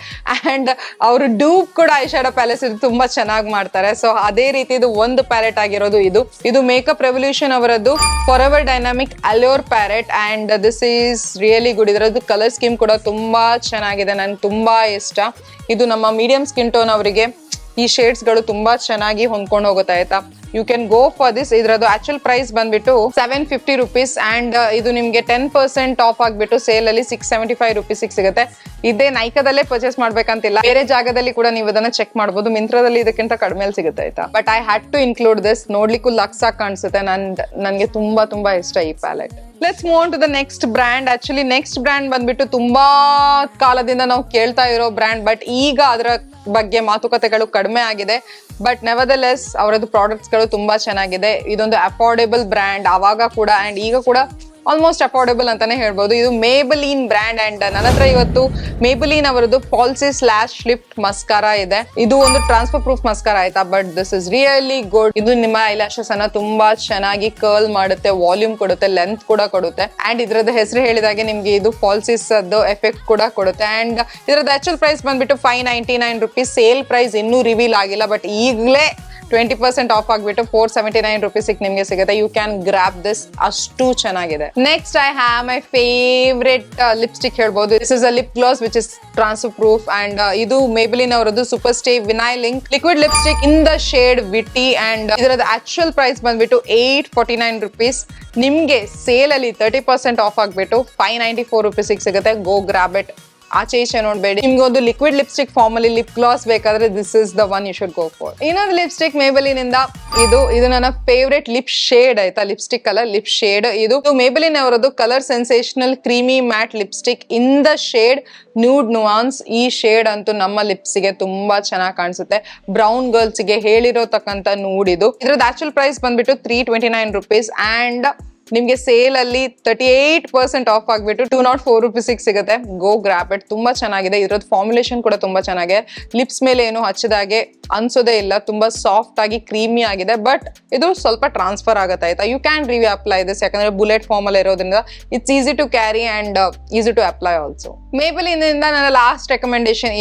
ಅಂಡ್ ಅವರು ಡೂಪ್ ಕೂಡ ಐ ಶಾಡೋ ಪ್ಯಾಲೆಟ್ಸ್ ಇದು ತುಂಬಾ ಚೆನ್ನಾಗಿ ಮಾಡ್ತಾರೆ. ಸೊ ಅದೇ ರೀತಿ ಇದು ಒಂದು ಪ್ಯಾಲೆಟ್ ಆಗಿರೋದು ಇದು ಮೇಕಪ್ ರೆವಲ್ಯೂಷನ್ ಅವರದ್ದು forever dynamic allure palette. And this is really good. ಇದರದ್ದು ಕಲರ್ ಸ್ಕೀಮ್ ಕೂಡ ತುಂಬಾ ಚೆನ್ನಾಗಿದೆ, ನನ್ಗೆ ತುಂಬಾ ಇಷ್ಟ. ಇದು ನಮ್ಮ ಮೀಡಿಯಂ ಸ್ಕಿನ್ ಟೋನ್ ಅವರಿಗೆ ಈ ಶೇಡ್ಸ್ ಗಳು ತುಂಬಾ ಚೆನ್ನಾಗಿ ಹೊಂದ್ಕೊಂಡು ಹೋಗುತ್ತೆ ಆಯ್ತಾ. You can go for this. ಇದರದ್ದು ಆಕ್ಚುಲ್ ಪ್ರೈಸ್ ಬಂದ್ಬಿಟ್ಟು 750 rupees ಅಂಡ್ ಇದು ನಿಮ್ಗೆ 10% ಆಫ್ ಆಗ್ಬಿಟ್ಟು ಸೇಲ್ ಅಲ್ಲಿ 675 rupees ಸಿಗುತ್ತೆ. ಇದೇ ನೈಕಾದಲ್ಲೇ ಪರ್ಚೇಸ್ ಮಾಡ್ಬೇಕಂತಿಲ್ಲ, ಬೇರೆ ಜಾಗದಲ್ಲಿ ಕೂಡ ನೀವು ಅದನ್ನ ಚೆಕ್ ಮಾಡಬಹುದು. ಮಿಂತ್ರದಲ್ಲಿ ಇದಕ್ಕಿಂತ ಕಡಿಮೆ ಸಿಗುತ್ತೆ ಆಯ್ತಾ. But I had to include this. ನೋಡ್ಲಿಕ್ಕೂ ಲಕ್ಸ್ ಆಗಿ ಕಾಣಿಸುತ್ತೆ. ನನ್ಗೆ ತುಂಬಾ ತುಂಬಾ ಇಷ್ಟ ಈ palette. Let's move on to the next brand. Actually next brand ಬಂದ್ಬಿಟ್ಟು ತುಂಬಾ ಕಾಲದಿಂದ ನಾವು ಕೇಳ್ತಾ ಇರೋ ಬ್ರ್ಯಾಂಡ್, ಬಟ್ ಈಗ ಅದರ ಬಗ್ಗೆ ಮಾತುಕತೆಗಳು ಕಡಿಮೆ ಆಗಿದೆ. ಬಟ್ ನೆವರ್ದಲೆಸ್ ಅವರದ್ದು ಪ್ರಾಡಕ್ಟ್ಸ್ ಗಳು ತುಂಬಾ ಚೆನ್ನಾಗಿದೆ. ಇದೊಂದು ಅಫೋರ್ಡೆಬಲ್ ಬ್ರ್ಯಾಂಡ್ ಆವಾಗ ಕೂಡ ಅಂಡ್ ಈಗ ಕೂಡ ಆಲ್ಮೋಸ್ಟ್ ಅಫೋರ್ಡೆಬಲ್ ಅಂತಾನೆ ಹೇಳ್ಬೋದು. ಇದು ಮೇಬಲಿನ್ ಬ್ರ್ಯಾಂಡ್ ಅಂಡ್ ನನ್ನ ಹತ್ರ ಇವತ್ತು ಮೇಬಲಿನ್ ಅವರದ್ದು ಪಾಲ್ಸಿ ಸ್ಲಾಶ್ ಲಿಫ್ಟ್ ಮಸ್ಕಾರಾ ಇದೆ. ಇದು ಒಂದು ಟ್ರಾನ್ಸ್ಫರ್ ಪ್ರೂಫ್ ಮಸ್ಕಾರಾ ಆಯ್ತಾ, but this is really good. ಇದು ನಿಮ್ಮ ಐಲ್ಯಾಶಸ್ ಅನ್ನ ತುಂಬಾ ಚೆನ್ನಾಗಿ ಕರ್ಲ್ ಮಾಡುತ್ತೆ, ವಾಲ್ಯೂಮ್ ಕೊಡುತ್ತೆ, ಲೆಂತ್ ಕೂಡ ಕೊಡುತ್ತೆ. ಅಂಡ್ ಇದ್ರದ್ದು ಹೆಸರು ಹೇಳಿದಾಗೆ ನಿಮ್ಗೆ ಇದು ಪಾಲ್ಸಿಸ್ ಎಫೆಕ್ಟ್ ಕೂಡ ಕೊಡುತ್ತೆ. ಅಂಡ್ ಇದ್ರದ್ದು ಆಕ್ಚುಲ್ ಪ್ರೈಸ್ ಬಂದ್ಬಿಟ್ಟು 599 rupees. ಸೇಲ್ ಪ್ರೈಸ್ ಇನ್ನೂ ರಿವೀಲ್ ಆಗಿಲ್ಲ, ಬಟ್ ಈಗಲೇ 20% ಆಫ್ ಆಗ್ಬಿಟ್ಟು 479 rupees ನಿಮ್ಗೆ ಸಿಗುತ್ತೆ. ಯು ಕ್ಯಾನ್ ಗ್ರಾಪ್ ದಿಸ್, ಅಷ್ಟು ಚೆನ್ನಾಗಿದೆ. Next I have my favourite lipstick ಹೇಳ್ಬೋದು. This is a lip gloss which is transfer proof and ಇದು ಮೇಬಲಿನ್ ಅವರದ್ದು super stay vinyl ink liquid lipstick in the shade witty. And ಇದರದ actual price ಬಂದ್ಬಿಟ್ಟು 849 rupees. ನಿಮ್ಗೆ sale ಅಲ್ಲಿ 30% of ಆಗ್ಬಿಟ್ಟು 594 rupees ಸಿಗುತ್ತೆ. Go grab it. ಆಚೆ ಈಚೆ ನೋಡ್ಬೇಡಿ. ನಿಮ್ಗೆ ಒಂದು ಲಿಕ್ವಿಡ್ ಲಿಪ್ಸ್ಟಿಕ್ ಫಾರ್ಮ್ ಅಲ್ಲಿ ಲಿಪ್ ಗ್ಲಾಸ್ ಬೇಕಾದ್ರೆ this is the one you should go for. ಇನ್ನೊಂದು ಲಿಪ್ಸ್ಟಿಕ್ ಮೇಬಲಿನ್ ಇಂದ ಇದು ನನ್ನ ಫೇವ್ರೆಟ್ ಲಿಪ್ ಶೇಡ್ ಆಯ್ತಾ. ಲಿಪ್ಸ್ಟಿಕ್ ಕಲರ್ ಲಿಪ್ ಶೇಡ್ ಇದು ಮೇಬಲಿನ್ ಅವರದ್ದು colour sensational creamy matte lipstick in the shade nude nuance. ಈ ಶೇಡ್ ಅಂತೂ ನಮ್ಮ ಲಿಪ್ಸ್ಗೆ ತುಂಬಾ ಚೆನ್ನಾಗಿ ಕಾಣಿಸುತ್ತೆ. ಬ್ರೌನ್ ಗರ್ಲ್ಸ್ ಗೆ ಹೇಳಿರೋತಕ್ಕಂತ ನೂಡ್ ಇದು. ಇದ್ರದ್ದು ಆಕ್ಚುಲ್ ಪ್ರೈಸ್ ಬಂದ್ಬಿಟ್ಟು 329 rupees ಅಂಡ್ ನಿಮ್ಗೆ ಸೇಲ್ ಅಲ್ಲಿ 38% ಆಫ್ ಆಗ್ಬಿಟ್ಟು 204 rupees ಸಿಗುತ್ತೆ. ಗೋ ಗ್ರಾಪ್ ಇಟ್. ತುಂಬಾ ಚೆನ್ನಾಗಿದೆ. ಇದ್ರದ್ದು ಫಾರ್ಮುಲೇಷನ್ ಕೂಡ ತುಂಬಾ ಚೆನ್ನಾಗಿದೆ. ಲಿಪ್ಸ್ ಮೇಲೆ ಏನು ಹಚ್ಚದಾಗೆ ಅನ್ಸೋದೇ ಇಲ್ಲ. ತುಂಬಾ ಸಾಫ್ಟ್ ಆಗಿ ಕ್ರೀಮಿ ಆಗಿದೆ. ಬಟ್ ಇದು ಸ್ವಲ್ಪ ಟ್ರಾನ್ಸ್ಫರ್ ಆಗುತ್ತೆ ಆಯ್ತಾ. ಯು ಕ್ಯಾನ್ ರಿವ್ಯೂ ಅಪ್ಲೈ ದಿಸ್, ಯಾಕಂದ್ರೆ ಬುಲೆಟ್ ಫಾರ್ಮ್ ಅಲ್ಲಿ ಇರೋದ್ರಿಂದ it's easy to carry and easy to apply also. Maybelline ಇಂದ ನನ್ನ ಲಾಸ್ಟ್ ರೆಕಮೆಂಡೇಶನ್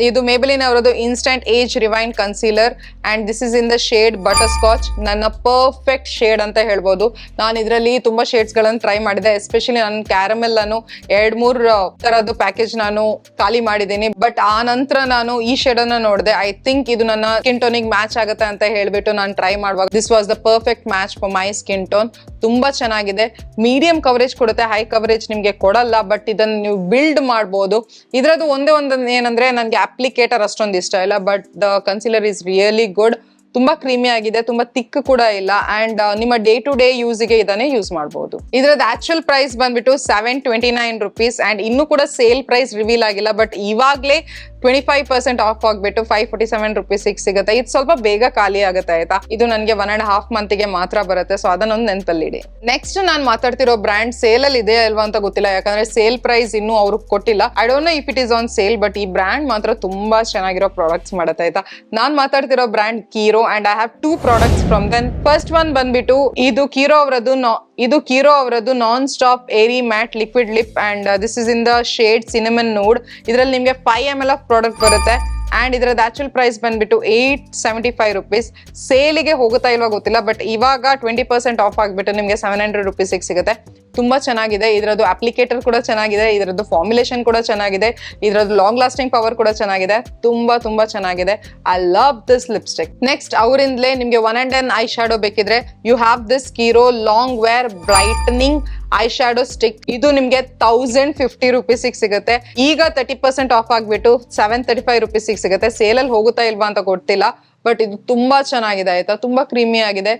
ಇದು ಮೇಬಲಿನ್ ಅವರದ್ದು instant age rewind concealer and this is in the shade butterscotch. ನನ್ನ perfect shade ಅಂತ ಹೇಳ್ಬೋದು. ನಾನು ಇದರಲ್ಲಿ ತುಂಬಾ ಶೇಡ್ಸ್ ಗಳನ್ನ ಟ್ರೈ ಮಾಡಿದೆ. ಎಸ್ಪೆಷಲಿ ನಾನು ಕ್ಯಾರಮೆಲ್ ಅನ್ನು 2-3 ತರದ್ದು ಪ್ಯಾಕೇಜ್ ನಾನು ಖಾಲಿ ಮಾಡಿದ್ದೀನಿ. ಬಟ್ ಆ ನಂತರ ನಾನು ಈ ಶೇಡ್ ಅನ್ನ ನೋಡಿದೆ. ಐ ಥಿಂಕ್ ಇದು ನನ್ನ ಸ್ಕಿನ್ ಟೋನಿಗೆ ಮ್ಯಾಚ್ ಆಗುತ್ತೆ ಅಂತ ಹೇಳ್ಬಿಟ್ಟು ನಾನು ಟ್ರೈ ಮಾಡುವಾಗ this was the perfect match for my skin tone. ತುಂಬಾ ಚೆನ್ನಾಗಿದೆ. ಮೀಡಿಯಂ ಕವರೇಜ್ ಕೊಡುತ್ತೆ, ಹೈ ಕವರೇಜ್ ನಿಮ್ಗೆ ಕೊಡಲ್ಲ. ಬಟ್ ಇದನ್ನ ನೀವು ಬಿಲ್ಡ್ ಮಾಡಬಹುದು. ಇದ್ರದ್ದು ಒಂದೇ ಒಂದು ಏನಂದ್ರೆ ನನಗೆ ಅಪ್ಲಿಕೇಟರ್ ಅಷ್ಟೊಂದು ಇಷ್ಟ ಇಲ್ಲ. But the concealer is really good. ತುಂಬಾ ಕ್ರೀಮಿ ಆಗಿದೆ, ತುಂಬಾ ತಿಕ್ ಕೂಡ ಇಲ್ಲ. ಅಂಡ್ ನಿಮ್ಮ ಡೇ ಟು ಡೇ ಯೂಸ್ಗೆ ಇದನ್ನೇ ಯೂಸ್ ಮಾಡಬಹುದು. ಇದ್ರದ್ದು ಆಕ್ಚುಯಲ್ ಪ್ರೈಸ್ ಬಂದ್ಬಿಟ್ಟು 729 rupees ಅಂಡ್ ಇನ್ನೂ ಕೂಡ ಸೇಲ್ ಪ್ರೈಸ್ ರಿವೀಲ್ ಆಗಿಲ್ಲ. ಬಟ್ ಇವಾಗ್ಲೇ 25% ಆಫ್ ಆಗ್ಬಿಟ್ಟು 547 ರುಪೀಸ್ ಸಿಗುತ್ತೆ. ಇದು ಸ್ವಲ್ಪ ಬೇಗ ಖಾಲಿ ಆಗುತ್ತೆ ಆಯ್ತಾ. ಇದು ನನಗೆ 1.5 ಮಂತ್ಗೆ ಮಾತ್ರ ಬರುತ್ತೆ, ಸೊ ಅದನ್ನೊಂದು ನೆನಪಲ್ಲಿಡಿ. ನೆಕ್ಸ್ಟ್ ನಾನು ಮಾತಾಡ್ತಿರೋ ಬ್ರ್ಯಾಂಡ್ ಸೇಲ್ ಅಲ್ಲಿ ಇದೆ ಅಲ್ವಾ ಅಂತ ಗೊತ್ತಿಲ್ಲ, ಯಾಕಂದ್ರೆ ಸೇಲ್ ಪ್ರೈಸ್ ಇನ್ನೂ ಅವ್ರು ಕೊಟ್ಟಿಲ್ಲ. I don't know if it is on sale, but ಈ ಬ್ರ್ಯಾಂಡ್ ಮಾತ್ರ ತುಂಬಾ ಚೆನ್ನಾಗಿರೋ ಪ್ರಾಡಕ್ಟ್ಸ್ ಮಾಡುತ್ತೆ ಆಯ್ತಾ. ನಾನ್ ಮಾತಾಡ್ತಿರೋ brand Kiro and I have 2 products from then. First one ಬಂದ್ಬಿಟ್ಟು ಇದು ಕೀರೋ ಅವರದ್ದು non stop airy matte liquid lip and this is in the shade cinnamon nude. ಇದರಲ್ಲಿ ನಿಮಗೆ 5 ml ಆಫ್ ಪ್ರಾಡಕ್ಟ್ ಬರುತ್ತೆ ಅಂಡ್ ಇದರದ ಆಕ್ಚುಲ್ ಪ್ರೈಸ್ ಬಂದ್ಬಿಟ್ಟು 875 ರುಪೀಸ್. ಸೇಲಿಗೆ ಹೋಗುತ್ತಾ ಇಲ್ವಾ ಗೊತ್ತಿಲ್ಲ, ಬಟ್ ಇವಾಗ 20% ಆಫ್ ಆಗ್ಬಿಟ್ಟು ನಿಮಗೆ 700 ರುಪೀಸ್ ಸಿಗುತ್ತೆ. ತುಂಬಾ ಚೆನ್ನಾಗಿದೆ. ಇದರದ್ದು ಅಪ್ಲಿಕೇಟರ್ ಕೂಡ ಚೆನ್ನಾಗಿದೆ, ಇದರದ್ದು ಫಾರ್ಮುಲೇಷನ್ ಕೂಡ ಚೆನ್ನಾಗಿದೆ, ಇದರದ್ದು ಲಾಂಗ್ ಲಾಸ್ಟಿಂಗ್ ಪವರ್ ಕೂಡ ಚೆನ್ನಾಗಿದೆ. ತುಂಬಾ ಚೆನ್ನಾಗಿದೆ. I love this lipstick. Next ಅವರಿಂದಲೇ ನಿಮಗೆ 1&1 ಐ ಶ್ಯಾಡೋ ಬೇಕಿದ್ರೆ you have this Kiro long wear brightening eye shadow stick. ಇದು ನಿಮ್ಗೆ 1050 ರುಪೀಸ್ ಸಿಗುತ್ತೆ. ಈಗ 30% ಆಫ್ ಆಗ್ಬಿಟ್ಟು 735 ರುಪೀಸ್ ಸಿಗುತ್ತೆ. ಸೇಲಲ್ಲಿ ಹೋಗುತ್ತಾ ಇಲ್ವಾ ಅಂತ ಗೊತ್ತಿಲ್ಲ, ಬಟ್ ಇದು ತುಂಬಾ ಚೆನ್ನಾಗಿದೆ ಆಯ್ತಾ. ತುಂಬಾ ಕ್ರೀಮಿ ಆಗಿದೆ.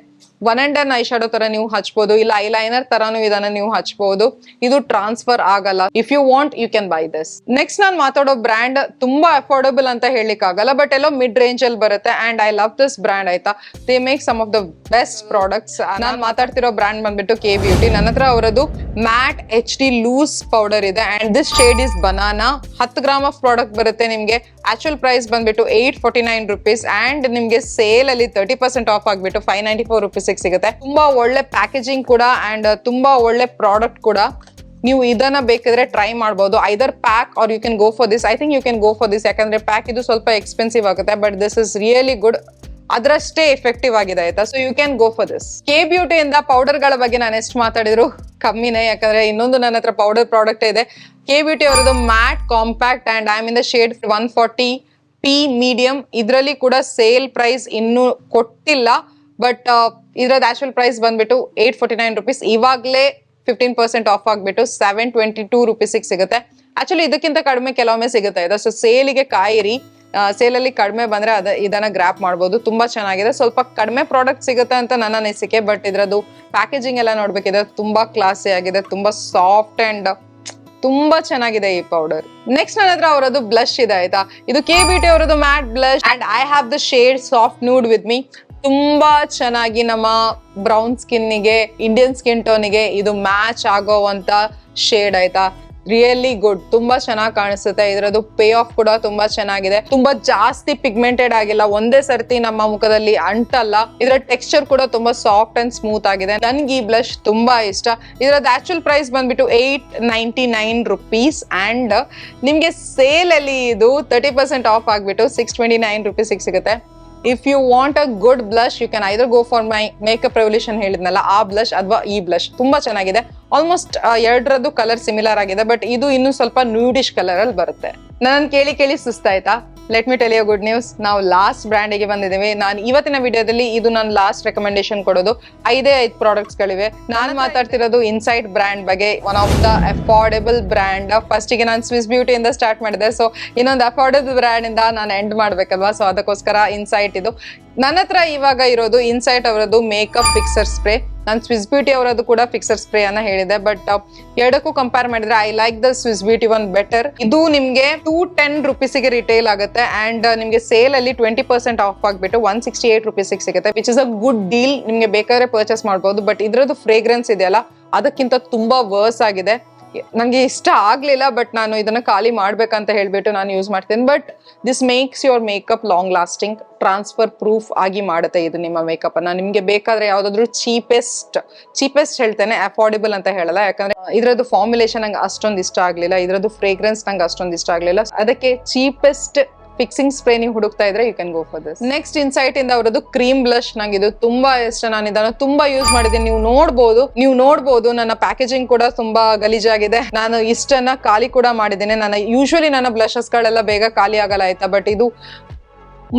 1&1 ಐ ಶ್ಯಾಡೋ ತರ ನೀವು ಹಚ್ಬೋದು, ಇಲ್ಲ ಐಲೈನರ್ ತರಾನು ಇದನ್ನ ನೀವು ಹಚ್ಬೋದು. ಇದು ಟ್ರಾನ್ಸ್ಫರ್ ಆಗಲ್ಲ. If you want you can buy this. Next ನಾನು ಮಾತಾಡೋ ಬ್ರ್ಯಾಂಡ್ ತುಂಬಾ ಅಫೋರ್ಡಬಲ್ ಅಂತ ಹೇಳಿಕ್ ಆಗಲ್ಲ, ಬಟ್ ಎಲ್ಲೋ ಮಿಡ್ ರೇಂಜ್ ಅಲ್ಲಿ ಬರುತ್ತೆ and I love this brand ಆಯ್ತಾ. They make some of the best products. ನಾನು ಮಾತಾಡ್ತಿರೋ ಬ್ರ್ಯಾಂಡ್ ಬಂದ್ಬಿಟ್ಟು ಕೆ ಬ್ಯೂಟಿ. ನನ್ನ ಹತ್ರ ಅವರದ್ದು ಮ್ಯಾಟ್ HD ಲೂಸ್ ಪೌಡರ್ ಇದೆ and this shade is banana. 10 gram of product ಬರುತ್ತೆ ನಿಮ್ಗೆ. ಆಕ್ಚುಲ್ ಪ್ರೈಸ್ ಬಂದ್ಬಿಟ್ಟು 849 ರುಪೀಸ್ ಅಂಡ್ ನಿಮ್ಗೆ ಸೇಲ್ ಅಲ್ಲಿ 30% ಆಫ್ ಆಗ್ಬಿಟ್ಟು 594 ರುಪೀಸ್ ಸಿಗುತ್ತೆ. ತುಂಬಾ ಒಳ್ಳೆ ಪ್ಯಾಕೇಜಿಂಗ್ ಕೂಡ ಅಂಡ್ ತುಂಬಾ ಒಳ್ಳೆ ಪ್ರಾಡಕ್ಟ್ ಕೂಡ. ನೀವು ಇದನ್ನ ಬೇಕಿದ್ರೆ ಟ್ರೈ ಮಾಡಬಹುದು. Either pack or you can go for this. I think you can go for this, ಯಾಕಂದ್ರೆ ಪ್ಯಾಕ್ ಇದು ಸ್ವಲ್ಪ ಎಕ್ಸ್ಪೆನ್ಸಿವ್ ಆಗುತ್ತೆ, but this is really good. ಅದರಷ್ಟೇ ಎಫೆಕ್ಟಿವ್ ಆಗಿದೆ ಆಯ್ತಾ. So you can go for this. K beauty ಇಂದ powder ಗಳ ಬಗ್ಗೆ ನಾನು ಎಷ್ಟು ಮಾತಾಡಿದ್ರು ಕಮ್ಮಿನೇ, ಯಾಕಂದ್ರೆ ಇನ್ನೊಂದು ನನ್ನ ಹತ್ರ ಪೌಡರ್ ಪ್ರಾಡಕ್ಟ್ ಇದೆ. ಕೆ ಬ್ಯೂಟಿ ಅವರದ್ದು mat compact and I am in the shade 140p medium. ಇದರಲ್ಲಿ ಕೂಡ ಸೇಲ್ ಪ್ರೈಸ್ ಇನ್ನೂ ಕೊಟ್ಟಿಲ್ಲ, ಬಟ್ ಇದ್ರದ್ದು ಆಕ್ಚುಲ್ ಪ್ರೈಸ್ ಬಂದ್ಬಿಟ್ಟು 849 ರುಪೀಸ್. ಇವಾಗಲೇ 15% ಆಫ್ ಆಗ್ಬಿಟ್ಟು 722 ರುಪೀಸ್ ಸಿಗುತ್ತೆ. ಆಕ್ಚುಲಿ ಇದಕ್ಕಿಂತ ಕಡಿಮೆ ಕೆಲವೊಮ್ಮೆ ಸಿಗುತ್ತೆ ಆಯ್ತಾ. ಸೊ ಸೇಲಿಗೆ ಕಾಯಿರಿ, ಸೇಲಲ್ಲಿ ಕಡಿಮೆ ಬಂದ್ರೆ ಇದನ್ನ ಗ್ರಾಪ್ ಮಾಡ್ಬೋದು. ತುಂಬಾ ಚೆನ್ನಾಗಿದೆ. ಸ್ವಲ್ಪ ಕಡಿಮೆ ಪ್ರಾಡಕ್ಟ್ ಸಿಗುತ್ತೆ ಅಂತ ನನ್ನ ಅನಿಸಿಕೆ, ಬಟ್ ಇದ್ರದ್ದು ಪ್ಯಾಕೇಜಿಂಗ್ ಎಲ್ಲ ನೋಡ್ಬೇಕಿದ್ರೆ ತುಂಬಾ ಕ್ಲಾಸಿ ಆಗಿದೆ, ತುಂಬಾ ಸಾಫ್ಟ್ ಅಂಡ್ ತುಂಬಾ ಚೆನ್ನಾಗಿದೆ ಈ ಪೌಡರ್. ನೆಕ್ಸ್ಟ್ ನನ್ನ ಹತ್ರ ಅವರದ್ದು ಬ್ಲಶ್ ಇದೆ ಆಯ್ತಾ. ಇದು ಕೆ ಬ್ಯೂಟಿ ಅವರದ್ದು mat blush and I have the shade soft nude with me. ತುಂಬಾ ಚೆನ್ನಾಗಿ ನಮ್ಮ ಬ್ರೌನ್ ಸ್ಕಿನ್ನಿಗೆ, ಇಂಡಿಯನ್ ಸ್ಕಿನ್ ಟೋನಿಗೆ ಇದು ಮ್ಯಾಚ್ ಆಗೋವಂತ ಶೇಡ್ ಆಯ್ತಾ. Really good. ತುಂಬಾ ಚೆನ್ನಾಗಿ ಕಾಣಿಸುತ್ತೆ. ಇದರದ್ದು ಪೇ ಆಫ್ ಕೂಡ ತುಂಬಾ ಚೆನ್ನಾಗಿದೆ. ತುಂಬಾ ಜಾಸ್ತಿ ಪಿಗ್ಮೆಂಟೆಡ್ ಆಗಿಲ್ಲ, ಒಂದೇ ಸರ್ತಿ ನಮ್ಮ ಮುಖದಲ್ಲಿ ಅಂಟಲ್ಲ. ಇದರ ಟೆಕ್ಸ್ಚರ್ ಕೂಡ ತುಂಬಾ ಸಾಫ್ಟ್ ಅಂಡ್ ಸ್ಮೂತ್ ಆಗಿದೆ. ನನ್ಗೆ ಈ ಬ್ಲಶ್ ತುಂಬಾ ಇಷ್ಟ. ಇದರದ್ದು ಆಕ್ಚುಲ್ ಪ್ರೈಸ್ ಬಂದ್ಬಿಟ್ಟು 899 ರುಪೀಸ್ ಅಂಡ್ ನಿಮ್ಗೆ ಸೇಲ್ ಅಲ್ಲಿ ಇದು 30% ಆಫ್ ಆಗ್ಬಿಟ್ಟು 629 ರುಪೀಸ್ ಸಿಗುತ್ತೆ. If you want a good blush you can either go for my makeup revolution ಹೇಳಿದ್ನಲ್ಲ ಆ ಬ್ಲಶ್ ಅಥವಾ ಈ ಬ್ಲಶ್. ತುಂಬಾ ಚೆನ್ನಾಗಿದೆ. ಆಲ್ಮೋಸ್ಟ್ ಎರಡರದ್ದು ಕಲರ್ ಸಿಮಿಲರ್ ಆಗಿದೆ, ಬಟ್ ಇದು ಇನ್ನೂ ಸ್ವಲ್ಪ ನ್ಯೂಡಿಶ್ ಕಲರ್ ಅಲ್ಲಿ ಬರುತ್ತೆ. ನನ್ನ ಕೇಳಿ ಸುಸ್ತಾಯ್ತಾ? Let me tell you good news. ನಾವು ಲಾಸ್ಟ್ ಬ್ರ್ಯಾಂಡಿಗೆ ಬಂದಿದ್ದೀವಿ. ನಾನು ಇವತ್ತಿನ ವಿಡಿಯೋದಲ್ಲಿ ಇದು ನಾನು ಲಾಸ್ಟ್ ರೆಕಮೆಂಡೇಶನ್ ಕೊಡೋದು. 5 ಪ್ರಾಡಕ್ಟ್ಸ್ ಗಳಿವೆ. ನಾನು ಮಾತಾಡ್ತಿರೋದು ಇನ್ಸೈಟ್ ಬ್ರ್ಯಾಂಡ್ ಬಗ್ಗೆ. One of the affordable brand. ಫಸ್ಟಿಗೆ ನಾನು ಸ್ವಿಸ್ ಬ್ಯೂಟಿ ಇಂದ ಸ್ಟಾರ್ಟ್ ಮಾಡಿದೆ, ಸೊ ಇನ್ನೊಂದು ಅಫೋರ್ಡೆಬಲ್ ಬ್ರ್ಯಾಂಡ್ ಇಂದ ನಾನು ಎಂಡ್ ಮಾಡ್ಬೇಕಲ್ವಾ, ಸೊ ಅದಕ್ಕೋಸ್ಕರ ಇನ್ಸೈಟ್ ಇದು. ನನ್ನ ಹತ್ರ ಇವಾಗ ಇರೋದು ಇನ್ಸೈಟ್ ಅವರದ್ದು ಮೇಕಪ್ ಫಿಕ್ಸರ್ ಸ್ಪ್ರೇ. ನಾನು ಸ್ವಿಸ್ ಬ್ಯೂಟಿ ಅವರದ್ದು ಕೂಡ ಫಿಕ್ಸರ್ ಸ್ಪ್ರೇ ಅನ್ನ ಹೇಳಿದೆ, ಬಟ್ ಎರಡಕ್ಕೂ ಕಂಪೇರ್ ಮಾಡಿದ್ರೆ I like the Swiss beauty one better. ಇದು ನಿಮ್ಗೆ 210 ರುಪೀಸ್ಗೆ ರಿಟೇಲ್ ಆಗುತ್ತೆ ಅಂಡ್ ನಿಮ್ಗೆ ಸೇಲ್ ಅಲ್ಲಿ 20% ಆಫ್ ಆಗ್ಬಿಟ್ಟು 168 ರುಪೀಸ್ ಸಿಗುತ್ತೆ, which is a good deal. ನಿಮ್ಗೆ ಬೇಕಾದ್ರೆ ಪರ್ಚೇಸ್ ಮಾಡಬಹುದು. ಬಟ್ ಇದ್ರದ್ದು ಫ್ರೇಗ್ರೆನ್ಸ್ ಇದೆಯಲ್ಲ ಅದಕ್ಕಿಂತ ತುಂಬಾ ವರ್ಸ್ ಆಗಿದೆ. ನನಗೆ ಇಷ್ಟ ಆಗ್ಲಿಲ್ಲ, ಬಟ್ ನಾನು ಇದನ್ನ ಖಾಲಿ ಮಾಡ್ಬೇಕಂತ ಹೇಳ್ಬಿಟ್ಟು ನಾನು ಯೂಸ್ ಮಾಡ್ತೀನಿ. But this makes your makeup long lasting, transfer proof ಆಗಿ ಮಾಡುತ್ತೆ ಇದು ನಿಮ್ಮ ಮೇಕಪ್ ಅನ್ನ. ನಿಮ್ಗೆ ಬೇಕಾದ್ರೆ ಯಾವ್ದಾದ್ರು ಚೀಪೆಸ್ಟ್ ಹೇಳ್ತೇನೆ, ಅಫೋರ್ಡೆಬಲ್ ಅಂತ ಹೇಳಲ್ಲ, ಯಾಕಂದ್ರೆ ಇದ್ರದ್ದು ಫಾರ್ಮುಲೇಷನ್ ನಂಗೆ ಅಷ್ಟೊಂದು ಇಷ್ಟ ಆಗ್ಲಿಲ್ಲ, ಇದ್ರದ್ದು ಫ್ರೇಗ್ರೆನ್ಸ್ ನಂಗೆ ಅಷ್ಟೊಂದು ಇಷ್ಟ ಆಗ್ಲಿಲ್ಲ. ಅದಕ್ಕೆ ಚೀಪೆಸ್ಟ್ ಫಿಕ್ಸಿಂಗ್ ಸ್ಪ್ರೇ ನೀವು ಹುಡುಕ್ತಾ ಇದ್ರೆ you can go for this. Next Insight ಇಂದ ಅವರದ್ದು ಕ್ರೀಮ್ ಬ್ಲಶ್. ನಂಗೆ ಇದು ತುಂಬಾ ಇಷ್ಟ. ನಾನು ಇದನ್ನ ತುಂಬಾ ಯೂಸ್ ಮಾಡಿದ್ದೀನಿ. ನೀವು ನೋಡ್ಬೋದು ನನ್ನ ಪ್ಯಾಕೇಜಿಂಗ್ ಕೂಡ ತುಂಬಾ ಗಲೀಜಾಗಿದೆ. ನಾನು ಇಷ್ಟನ್ನ ಖಾಲಿ ಕೂಡ ಮಾಡಿದ್ದೇನೆ. ಯೂಶುವಲಿ ನನ್ನ ಬ್ಲಷಸ್ ಗಳೆಲ್ಲ ಬೇಗ ಖಾಲಿ ಆಗಲ್ಲ ಆಯ್ತಾ, ಬಟ್ ಇದು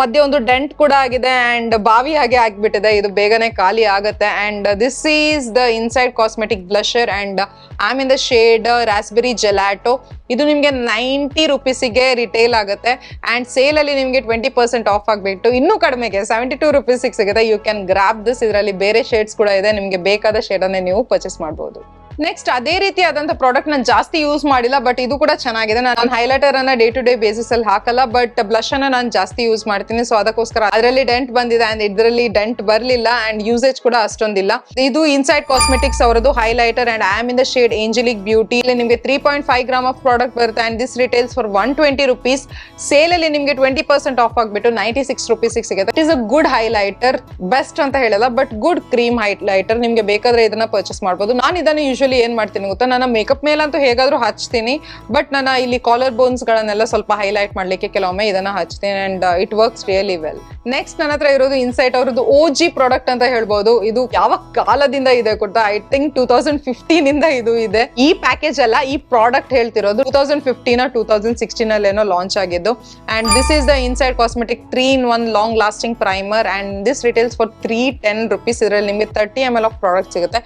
ಮಧ್ಯೆ ಒಂದು ಡೆಂಟ್ ಕೂಡ ಆಗಿದೆ ಅಂಡ್ ಬಾವಿ ಹಾಗೆ ಆಗ್ಬಿಟ್ಟಿದೆ. ಇದು ಬೇಗನೆ ಖಾಲಿ ಆಗುತ್ತೆ. And this is the inside cosmetic blusher and I am in the shade raspberry gelato. ಇದು ನಿಮ್ಗೆ 90 ರುಪೀಸಿಗೆ ರಿಟೇಲ್ ಆಗುತ್ತೆ ಅಂಡ್ ಸೇಲ್ ಅಲ್ಲಿ ನಿಮ್ಗೆ 20% ಆಫ್ ಆಗ್ಬಿಟ್ಟು ಇನ್ನೂ ಕಡಿಮೆಗೆ 72 ರುಪೀಸ್ ಸಿಗುತ್ತೆ. You can grab this. ಇದರಲ್ಲಿ ಬೇರೆ ಶೇಡ್ಸ್ ಕೂಡ ಇದೆ. ನಿಮ್ಗೆ ಬೇಕಾದ ಶೇಡ್ ಅನ್ನೇ ನೀವು ಪರ್ಚೇಸ್ ಮಾಡಬಹುದು. ನೆಕ್ಸ್ಟ್ ಅದೇ ರೀತಿಯಾದಂತ ಪ್ರಾಡಕ್ಟ್ ನಾನು ಜಾಸ್ತಿ ಯೂಸ್ ಮಾಡಿಲ್ಲ, ಬಟ್ ಇದು ಕೂಡ ಚೆನ್ನಾಗಿದೆ. ನಾನು ಹೈಲೈಟರ್ ಅನ್ನ ಡೇ ಟು ಡೇ ಬೇಸಿಸ್ ಅಲ್ಲಿ ಹಾಕಲ್ಲ, ಬಟ್ ಬ್ಲಶ್ ಅನ್ನ ನಾನು ಜಾಸ್ತಿ ಯೂಸ್ ಮಾಡ್ತೀನಿ. ಸೊ ಅದಕ್ಕೋಸ್ಕರ ಅದರಲ್ಲಿ ಡೆಂಟ್ ಬಂದಿದೆ ಅಂಡ್ ಇದರಲ್ಲಿ ಡೆಂಟ್ ಬರಲಿಲ್ಲ ಅಂಡ್ ಯೂಸೇಜ್ ಕೂಡ ಅಷ್ಟೊಂದಿಲ್ಲ. ಇದು ಇನ್ಸೈಡ್ ಕಾಸ್ಮೆಟಿಕ್ಸ್ ಅವರದು highlighter and I am in the shade Angelique beauty. ಇಲ್ಲಿ ನಿಮಗೆ 3.5 ಗ್ರಾಮ್ ಆಫ್ ಪ್ರಾಡಕ್ಟ್ ಬರುತ್ತೆ and this retails for 120 rupees. Sale ಅಲ್ಲಿ ನಿಮಗೆ 20% ಆಫ್ ಆಗ್ಬಿಟ್ಟು 96 rupees ಸಿಗುತ್ತೆ. It is a good highlighter, best ಅಂತ ಹೇಳಲ್ಲ, ಬಟ್ ಗುಡ್ ಕ್ರೀಮ್ ಹೈಲೈಟರ್. ನಿಮಗೆ ಬೇಕಾದ್ರೆ ಇದನ್ನ ಪರ್ಚೇಸ್ ಮಾಡಬಹುದು. ನಾನು ಇದನ್ನ ಯೂಶಲಿ ಏನ್ ಮಾಡ್ತೀನಿ ಗೊತ್ತಾ, ನನ್ನ ಮೇಕಪ್ ಮೇಲಂತೂ ಹೇಗಾದ್ರೂ ಹಚ್ತೀನಿ, ಬಟ್ ನನ್ನ ಇಲ್ಲಿ ಕಾಲರ್ ಬೋನ್ಸ್ ಗಳನ್ನೆಲ್ಲ ಸ್ವಲ್ಪ ಹೈಲೈಟ್ ಮಾಡ್ಲಿಕ್ಕೆ ಕೆಲವೊಮ್ಮೆ ಇದನ್ನ ಹಚ್ತೀನಿ and it works really well. Next ನನ್ನ ಹತ್ರ ಇರೋದು ಇನ್ಸೈಟ್ ಅವರದ್ದು OG ಪ್ರಾಡಕ್ಟ್ ಅಂತ ಹೇಳ್ಬೋದು. ಇದು ಯಾವ ಕಾಲದಿಂದ ಇದೆ ಗೊತ್ತಾ, ಐ ಥಿಂಕ್ 2015 ಇಂದ ಇದು ಇದೆ. ಈ ಪ್ಯಾಕೇಜ್ ಅಲ್ಲ, ಈ ಪ್ರಾಡಕ್ಟ್ ಹೇಳ್ತಿರೋದು 2015 2016 ಅಲ್ಲಿ ಏನೋ ಲಾಂಚ್ ಆಗಿದ್ದು. And this is the inside cosmetic 3-in-1 long lasting primer and this retails for 310 rupees. ಇದರಲ್ಲಿ ನಿಮಗೆ 30 ml ಆಫ್ ಪ್ರಾಡಕ್ಟ್ ಸಿಗುತ್ತೆ.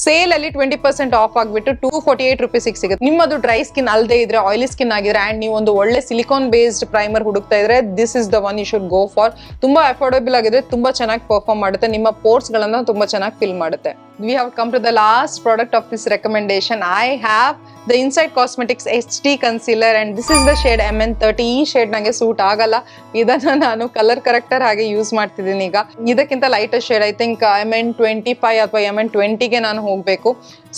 ಸೇಲ್ ಅಲ್ಲಿ 20% ಆಫ್ ಆಗ್ಬಿಟ್ಟು 248 rupees ಸಿಗುತ್ತೆ. ನಿಮ್ಮದು ಡ್ರೈ ಸ್ಕಿನ್ ಅಲ್ಲದೆ ಇದ್ರೆ, ಆಯಿಲಿ ಸ್ಕಿನ್ ಆಗಿದ್ರೆ ಅಂಡ್ ನೀವು ಒಂದು ಒಳ್ಳೆ ಸಿಲಿಕಾನ್ ಬೇಸ್ಡ್ ಪ್ರೈಮರ್ ಹುಡುಕ್ತಾ ಇದ್ರೆ, this is the one you should go for. ತುಂಬಾ ಅಫೋರ್ಡಬಲ್ ಆಗಿದೆ, ತುಂಬಾ ಚೆನ್ನಾಗಿ ಪರ್ಫಾರ್ಮ್ ಮಾಡುತ್ತೆ, ನಿಮ್ಮ ಪೋರ್ಸ್ ಗಳನ್ನ ತುಂಬಾ ಚೆನ್ನಾಗಿ ಫಿಲ್ ಮಾಡುತ್ತೆ. We have come to the last product of this recommendation. I have the Inside Cosmetics HD Concealer and this is the shade MN30. ಈ ಶೇಡ್ ನಂಗೆ ಸೂಟ್ ಆಗಲ್ಲ, ಇದನ್ನ ನಾನು ಕಲರ್ ಕರೆಕ್ಟರ್ ಹಾಗೆ ಯೂಸ್ ಮಾಡ್ತಿದ್ದೀನಿ ಈಗ. ಇದಕ್ಕಿಂತ lighter shade I think MN25 ಅಥವಾ MN20ಗೆ ನಾನು ಹೋಗಬೇಕು.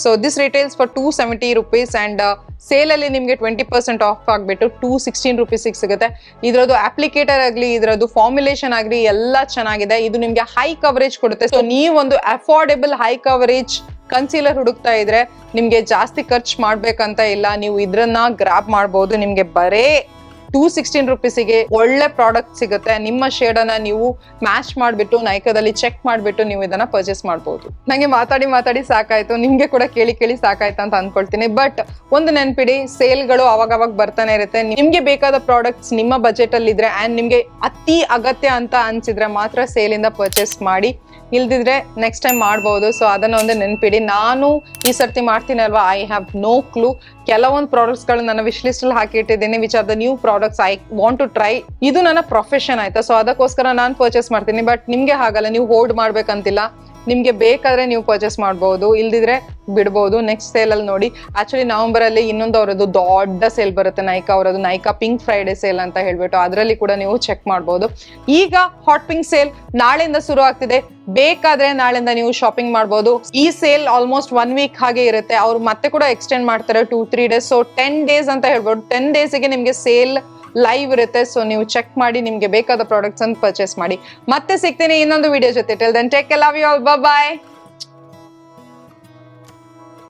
So this retails for 270 rupees and sale ಅಲ್ಲಿ ನಿಮಗೆ 20% ಆಫ್ ಆಗ್ಬಿಟ್ಟು 216 rupees ಸಿಗುತ್ತೆ. ಇದರದ್ದು ಅಪ್ಲಿಕೇಟರ್ ಆಗಲಿ, ಇದರದ್ದು ಫಾರ್ಮುಲೇಷನ್ ಆಗಲಿ ಎಲ್ಲ ಚೆನ್ನಾಗಿದೆ. ಇದು ನಿಮಗೆ ಹೈ ಕವರೇಜ್ ಕೊಡುತ್ತೆ. ಸೊ ನೀವೊಂದು ಅಫೋರ್ಡೆಬಲ್ ಹೈ ಕವರೇಜ್ ಕನ್ಸೀಲರ್ ಹುಡುಕ್ತಾ ಇದ್ರೆ ನಿಮ್ಗೆ ಜಾಸ್ತಿ ಖರ್ಚು ಮಾಡ್ಬೇಕಂತ ಇಲ್ಲ, ನೀವು ಇದ್ರನ್ನ ಗ್ರಾಬ್ ಮಾಡಬಹುದು. ನಿಮ್ಗೆ ಬರೇ 216 rupeesಗೆ ಒಳ್ಳೆ ಪ್ರಾಡಕ್ಟ್ ಸಿಗುತ್ತೆ. ನಿಮ್ಮ ಶೇಡ್ ಅನ್ನ ನೀವು ಮ್ಯಾಚ್ ಮಾಡ್ಬಿಟ್ಟು ನೈಕಾದಲ್ಲಿ ಚೆಕ್ ಮಾಡ್ಬಿಟ್ಟು ನೀವು ಇದನ್ನ ಪರ್ಚೇಸ್ ಮಾಡಬಹುದು. ನಂಗೆ ಮಾತಾಡಿ ಸಾಕಾಯ್ತು, ನಿಮ್ಗೆ ಕೂಡ ಕೇಳಿ ಸಾಕಾಯ್ತು ಅಂತ ಅನ್ಕೊಳ್ತೀನಿ. ಬಟ್ ಒಂದು ನೆನ್ಪಿಡಿ, ಸೇಲ್ಗಳು ಅವಾಗ ಬರ್ತಾನೆ ಇರುತ್ತೆ. ನಿಮ್ಗೆ ಬೇಕಾದ ಪ್ರಾಡಕ್ಟ್ಸ್ ನಿಮ್ಮ ಬಜೆಟ್ ಅಲ್ಲಿ ಇದ್ರೆ ಅಂಡ್ ನಿಮ್ಗೆ ಅತಿ ಅಗತ್ಯ ಅಂತ ಅನ್ಸಿದ್ರೆ ಮಾತ್ರ ಸೇಲಿಂದ ಪರ್ಚೇಸ್ ಮಾಡಿ, ಇಲ್ದಿದ್ರೆ ನೆಕ್ಸ್ಟ್ ಟೈಮ್ ಮಾಡಬಹುದು. ಸೊ ಅದನ್ನ ಒಂದು ನೆನ್ಪಿಡಿ. ನಾನು ಈ ಸರ್ತಿ ಮಾಡ್ತೀನಿ ಅಲ್ವಾ, ಐ ಹ್ಯಾವ್ ನೋ ಕ್ಲೂ. ಕೆಲವೊಂದು ಪ್ರಾಡಕ್ಟ್ಸ್ ಗಳು ನನ್ನ ವಿಶ್ ಲಿಸ್ಟ್ ಅಲ್ಲಿ ಹಾಕಿಟ್ಟಿದ್ದೀನಿ, which are the new products I want to try. ಇದು ನನ್ನ ಪ್ರೊಫೆಷನ್ ಆಯ್ತಾ, ಸೊ ಅದಕ್ಕೋಸ್ಕರ ನಾನು ಪರ್ಚೇಸ್ ಮಾಡ್ತೀನಿ. ಬಟ್ ನಿಮ್ಗೆ ಹಾಗಲ್ಲ, ನೀವು ಹೋಲ್ಡ್ ಮಾಡ್ಬೇಕಂತಿಲ್ಲ. ನಿಮ್ಗೆ ಬೇಕಾದ್ರೆ ನೀವು ಪರ್ಚೇಸ್ ಮಾಡಬಹುದು, ಇಲ್ದಿದ್ರೆ ಬಿಡ್ಬೋದು. ನೆಕ್ಸ್ಟ್ ಸೇಲ್ ಅಲ್ಲಿ ನೋಡಿ, ಆಕ್ಚುಲಿ ನವೆಂಬರ್ ಅಲ್ಲಿ ಇನ್ನೊಂದು ಅವರದ್ದು ದೊಡ್ಡ ಸೇಲ್ ಬರುತ್ತೆ, ನೈಕಾ ಅವರದ್ದು, ನೈಕಾ ಪಿಂಕ್ ಫ್ರೈಡೆ ಸೇಲ್ ಅಂತ ಹೇಳ್ಬಿಟ್ಟು, ಅದರಲ್ಲಿ ಕೂಡ ನೀವು ಚೆಕ್ ಮಾಡಬಹುದು. ಈಗ ಹಾಟ್ ಪಿಂಕ್ ಸೇಲ್ ನಾಳೆಯಿಂದ ಶುರು ಆಗ್ತಿದೆ, ಬೇಕಾದ್ರೆ ನಾಳೆಯಿಂದ ನೀವು ಶಾಪಿಂಗ್ ಮಾಡಬಹುದು. ಈ ಸೇಲ್ ಆಲ್ಮೋಸ್ಟ್ 1 week ಹಾಗೆ ಇರುತ್ತೆ. ಅವ್ರು ಮತ್ತೆ ಕೂಡ ಎಕ್ಸ್ಟೆಂಡ್ ಮಾಡ್ತಾರೆ 2-3 days. ಸೊ 10 days ಅಂತ ಹೇಳ್ಬೋದು. 10 daysಗೆ ನಿಮ್ಗೆ ಸೇಲ್ ಲೈವ್ ಇರುತ್ತೆ. ಸೊ ನೀವು ಚೆಕ್ ಮಾಡಿ ನಿಮ್ಗೆ ಬೇಕಾದ ಪ್ರಾಡಕ್ಟ್ಸ್ ಅನ್ನು ಪರ್ಚೇಸ್ ಮಾಡಿ. ಮತ್ತೆ ಸಿಗ್ತೀನಿ ಇನ್ನೊಂದು ವಿಡಿಯೋ ಜೊತೆ. Till then take care, love you all, bye bye.